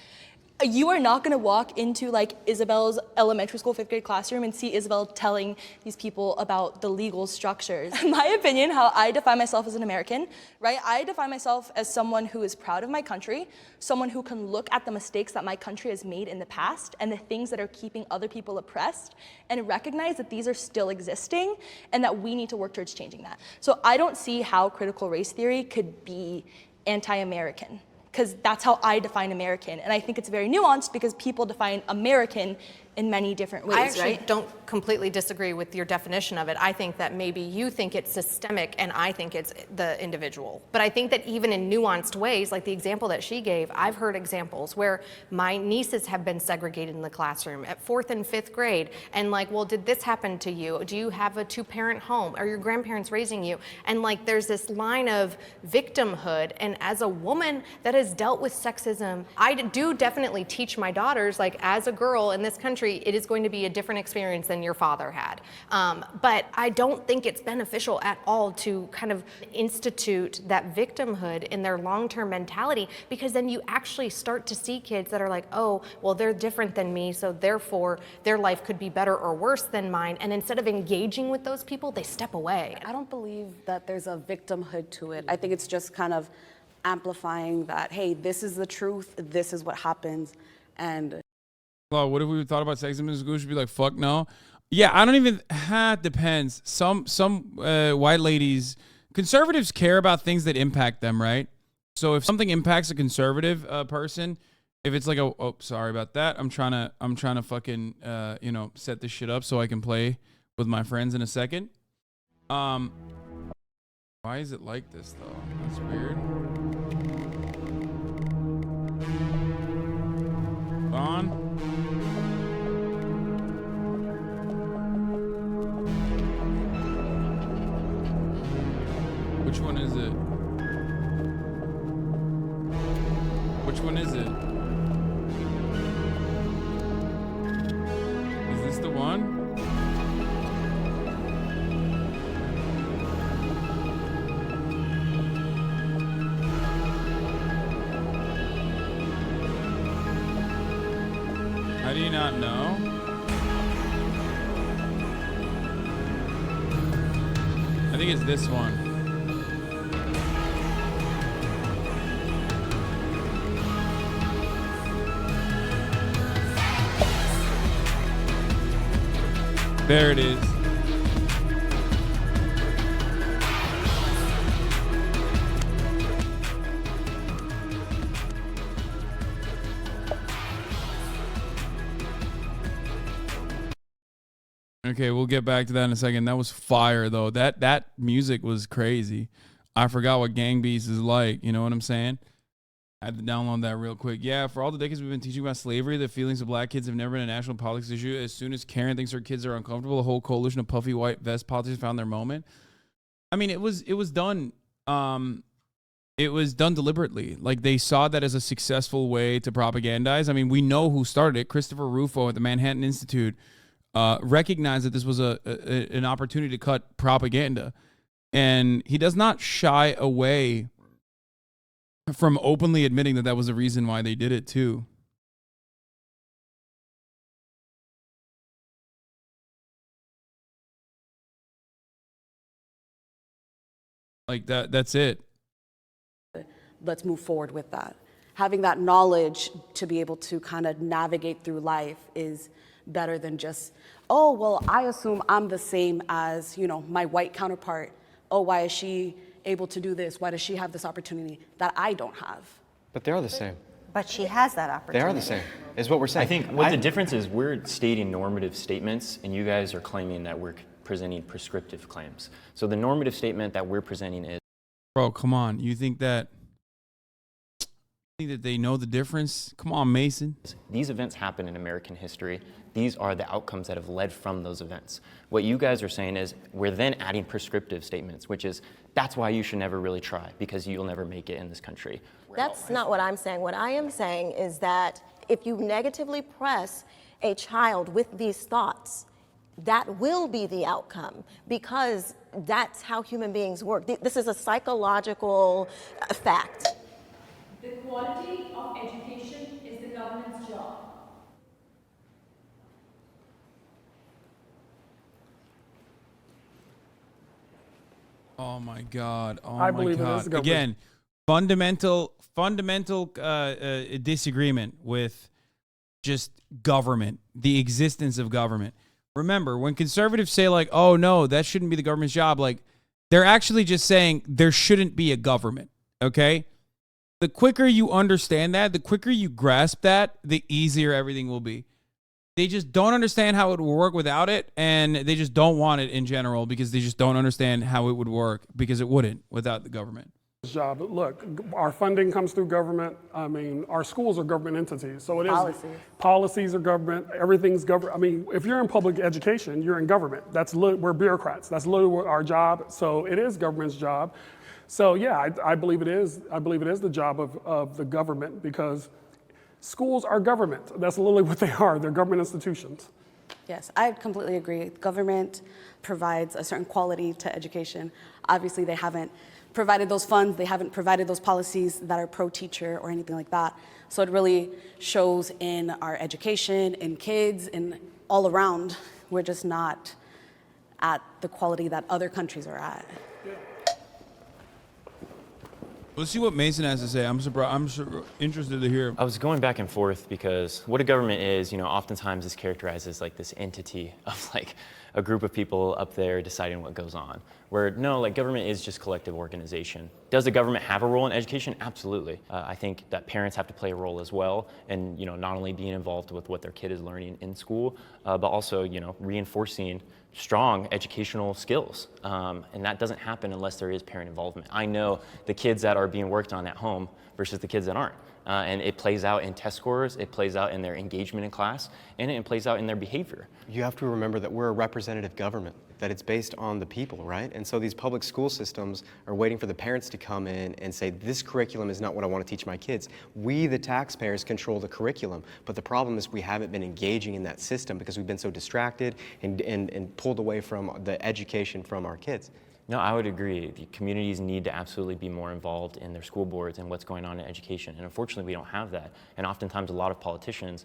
You are not gonna walk into like Isabel's elementary school 5th grade classroom and see Isabel telling these people about the legal structures. In my opinion, how I define myself as an American, right? I define myself as someone who is proud of my country, someone who can look at the mistakes that my country has made in the past and the things that are keeping other people oppressed, and recognize that these are still existing and that we need to work towards changing that. So I don't see how critical race theory could be anti-American, because that's how I define American. And I think it's very nuanced because people define American in many different ways, I actually right? don't completely disagree with your definition of it. I think that maybe you think it's systemic and I think it's the individual. But I think that even in nuanced ways, like the example that she gave, I've heard examples where my nieces have been segregated in the classroom at 4th and 5th grade. And like, well, did this happen to you? Do you have a 2-parent home? Are your grandparents raising you? And like, there's this line of victimhood. And as a woman that has dealt with sexism, I do definitely teach my daughters, like as a girl in this country, it is going to be a different experience than your father had. But I don't think it's beneficial at all to kind of institute that victimhood in their long-term mentality, because then you actually start to see kids that are like, oh, well, they're different than me, so therefore their life could be better or worse than mine. And instead of engaging with those people, they step away. I don't believe that there's a victimhood to it. I think it's just kind of amplifying that, hey, this is the truth, this is what happens, and well, what if we thought about sexism in school? Should be like, fuck no. Yeah, I don't even. Depends. Some white ladies, conservatives care about things that impact them, right? So if something impacts a conservative person, if it's like sorry about that. I'm trying to fucking set this shit up so I can play with my friends in a second. Why is it like this though? That's weird. On. Which one is it? Which one is it? Is this the one? How do you not know? I think it's this one. There it is. Okay, we'll get back to that in a second. That was fire, though. That music was crazy. I forgot what Gang Beasts is like. You know what I'm saying? I had to download that real quick. Yeah, for all the decades we've been teaching about slavery, the feelings of black kids have never been a national politics issue. As soon as Karen thinks her kids are uncomfortable, a whole coalition of puffy white vest politicians found their moment. I mean, it was done. It was done deliberately. Like, they saw that as a successful way to propagandize. I mean, we know who started it. Christopher Rufo at the Manhattan Institute recognized that this was an opportunity to cut propaganda. And he does not shy away from openly admitting that that was the reason why they did it, too. Like, that's it. Let's move forward with that. Having that knowledge to be able to kind of navigate through life is better than just, oh, well, I assume I'm the same as, you know, my white counterpart. Oh, why is she able to do this? Why does she have this opportunity that I don't have? But they are the same. But she has that opportunity. They are the same, is what we're saying. I think what the difference is, we're stating normative statements, and you guys are claiming that we're presenting prescriptive claims. So the normative statement that we're presenting is... Bro, come on. You think that they know the difference? Come on, Mason. These events happen in American history. These are the outcomes that have led from those events. What you guys are saying is we're then adding prescriptive statements, which is that's why you should never really try, because you'll never make it in this country. That's not what I'm saying. What I am saying is that if you negatively press a child with these thoughts, that will be the outcome, because that's how human beings work. This is a psychological fact. The quality of education is the government's job. Oh my God! Oh I my believe God! it is the government. Again, fundamental disagreement with just government, the existence of government. Remember, when conservatives say like, "Oh no, that shouldn't be the government's job," like they're actually just saying there shouldn't be a government. Okay. The quicker you understand that, the quicker you grasp that, the easier everything will be. They just don't understand how it will work without it, and they just don't want it in general because they just don't understand how it would work, because it wouldn't without the government. Job. Look, our funding comes through government. I mean, our schools are government entities. So it is. Policies are government. Everything's government. I mean, if you're in public education, you're in government. We're bureaucrats. That's literally our job. So it is government's job. So yeah, I believe it is. I believe it is the job of the government, because schools are government. That's literally what they are. They're government institutions. Yes, I completely agree. Government provides a certain quality to education. Obviously, they haven't provided those funds, they haven't provided those policies that are pro-teacher or anything like that. So it really shows in our education, in kids, in all around. We're just not at the quality that other countries are at. Let's see what Mason has to say. I'm interested to hear. I was going back and forth because what a government is, you know, oftentimes is characterized as like this entity of like a group of people up there deciding what goes on. Where no, like government is just collective organization. Does the government have a role in education? Absolutely. I think that parents have to play a role as well, and you know, not only being involved with what their kid is learning in school, but also, you know, reinforcing strong educational skills. And that doesn't happen unless there is parent involvement. I know the kids that are being worked on at home versus the kids that aren't. And it plays out in test scores, it plays out in their engagement in class, and it plays out in their behavior. You have to remember that we're a representative government, that it's based on the people, right? And so these public school systems are waiting for the parents to come in and say, this curriculum is not what I want to teach my kids. We, the taxpayers, control the curriculum. But the problem is we haven't been engaging in that system because we've been so distracted and pulled away from the education from our kids. No, I would agree. The communities need to absolutely be more involved in their school boards and what's going on in education. And unfortunately, we don't have that. And oftentimes, a lot of politicians,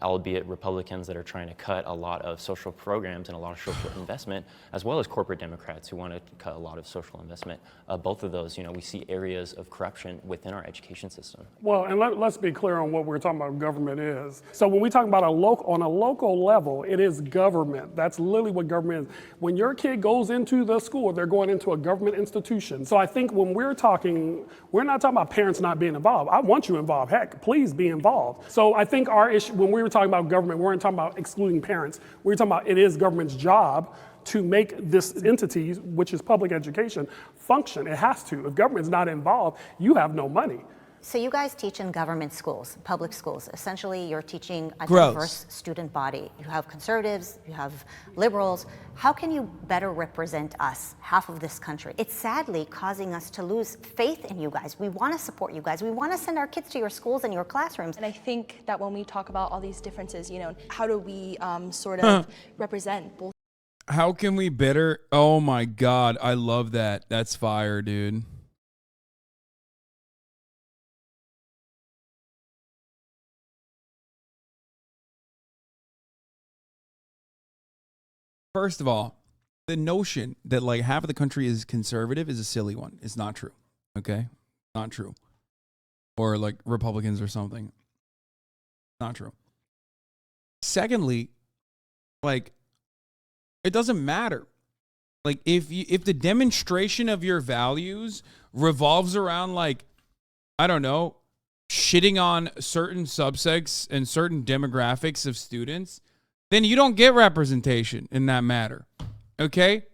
albeit Republicans that are trying to cut a lot of social programs and a lot of social investment, as well as corporate Democrats who want to cut a lot of social investment, both of those, you know, we see areas of corruption within our education system. Well, and let's be clear on what we're talking about government is. So when we talk about on a local level, it is government. That's literally what government is. When your kid goes into the school, they're going into a government institution. So I think when we're talking, we're not talking about parents not being involved. I want you involved. Heck, please be involved. So I think our issue, when when we were talking about government, we weren't talking about excluding parents. We were talking about it is government's job to make this entity, which is public education, function. It has to. If government's not involved, you have no money. So you guys teach in government schools, public schools. Essentially, you're teaching a Gross. diverse student body. You have conservatives, you have liberals. How can you better represent us, half of this country? It's sadly causing us to lose faith in you guys. We want to support you guys. We want to send our kids to your schools and your classrooms. And I think that when we talk about all these differences, you know, how do we sort of represent both? How can we better? Oh my God, I love that. That's fire, dude. First of all, the notion that like half of the country is conservative is a silly one. It's not true. Okay? Not true. Or like Republicans or something. Not true. Secondly, like it doesn't matter. Like if the demonstration of your values revolves around like, I don't know, shitting on certain subsects and certain demographics of students, then you don't get representation in that matter. Okay?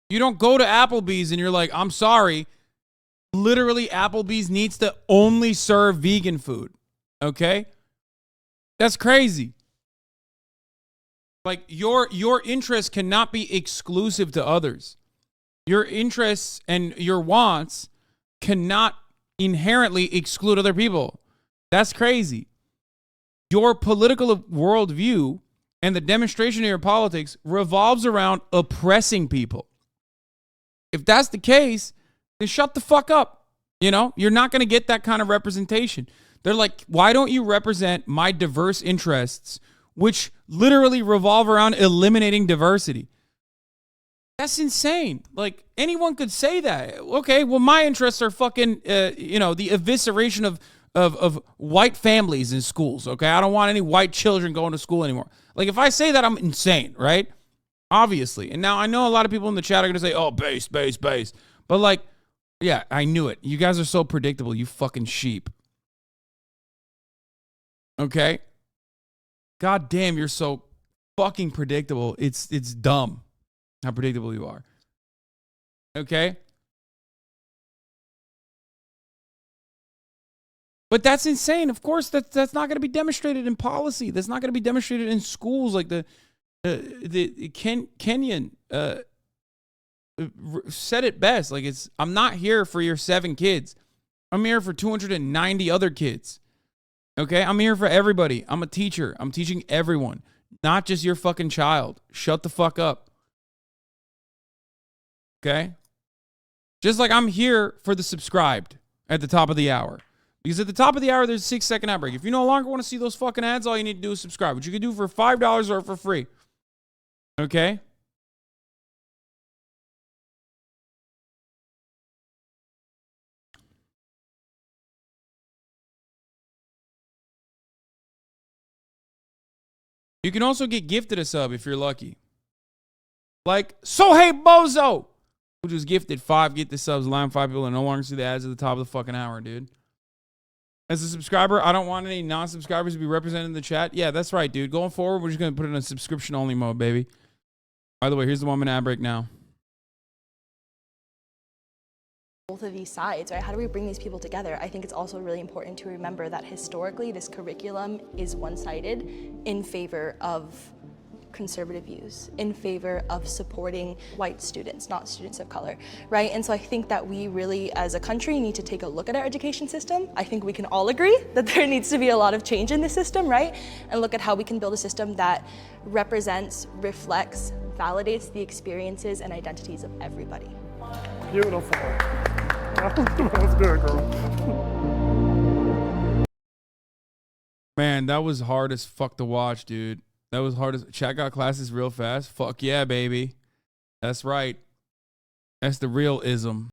You don't go to Applebee's and you're like, I'm sorry. Literally, Applebee's needs to only serve vegan food. Okay? That's crazy. Like your interests cannot be exclusive to others. Your interests and your wants cannot inherently exclude other people. That's crazy. Your political worldview and the demonstration of your politics revolves around oppressing people. If that's the case, then shut the fuck up. You know, you're not going to get that kind of representation. They're like, why don't you represent my diverse interests, which literally revolve around eliminating diversity? That's insane. Like, anyone could say that. Okay, well, my interests are fucking, the evisceration of white families in schools, okay? I don't want any white children going to school anymore. Like, if I say that, I'm insane, right? Obviously. And now I know a lot of people in the chat are going to say, oh, base. But, like, yeah, I knew it. You guys are so predictable, you fucking sheep. Okay? God damn, you're so fucking predictable. It's dumb how predictable you are. Okay? But that's insane. Of course, that's not going to be demonstrated in policy. That's not going to be demonstrated in schools. Like the Kenyan said it best. Like I'm not here for your 7 kids. I'm here for 290 other kids. Okay, I'm here for everybody. I'm a teacher. I'm teaching everyone, not just your fucking child. Shut the fuck up. Okay? Just like I'm here for the subscribed at the top of the hour. Because at the top of the hour, there's a 6-second ad break. If you no longer want to see those fucking ads, all you need to do is subscribe, which you can do for $5 or for free. Okay? You can also get gifted a sub if you're lucky. Like, So Hey Bozo, who just gifted 5 get the subs, allowing 5 people to no longer see the ads at the top of the fucking hour, dude. As a subscriber, I don't want any non-subscribers to be represented in the chat. Yeah, that's right, dude. Going forward, we're just going to put it in a subscription-only mode, baby. By the way, here's the 1-minute ad break now. Both of these sides, right? How do we bring these people together? I think it's also really important to remember that historically, this curriculum is one-sided in favor of conservative views, in favor of supporting white students, not students of color, right? And so I think that we really, as a country, need to take a look at our education system. I think we can all agree that there needs to be a lot of change in the system, right? And look at how we can build a system that represents, reflects, validates the experiences and identities of everybody. Beautiful. That was good, girl. Man, that was hard as fuck to watch, dude. That was hard as... Chat got classes real fast. Fuck yeah, baby. That's right. That's the real ism.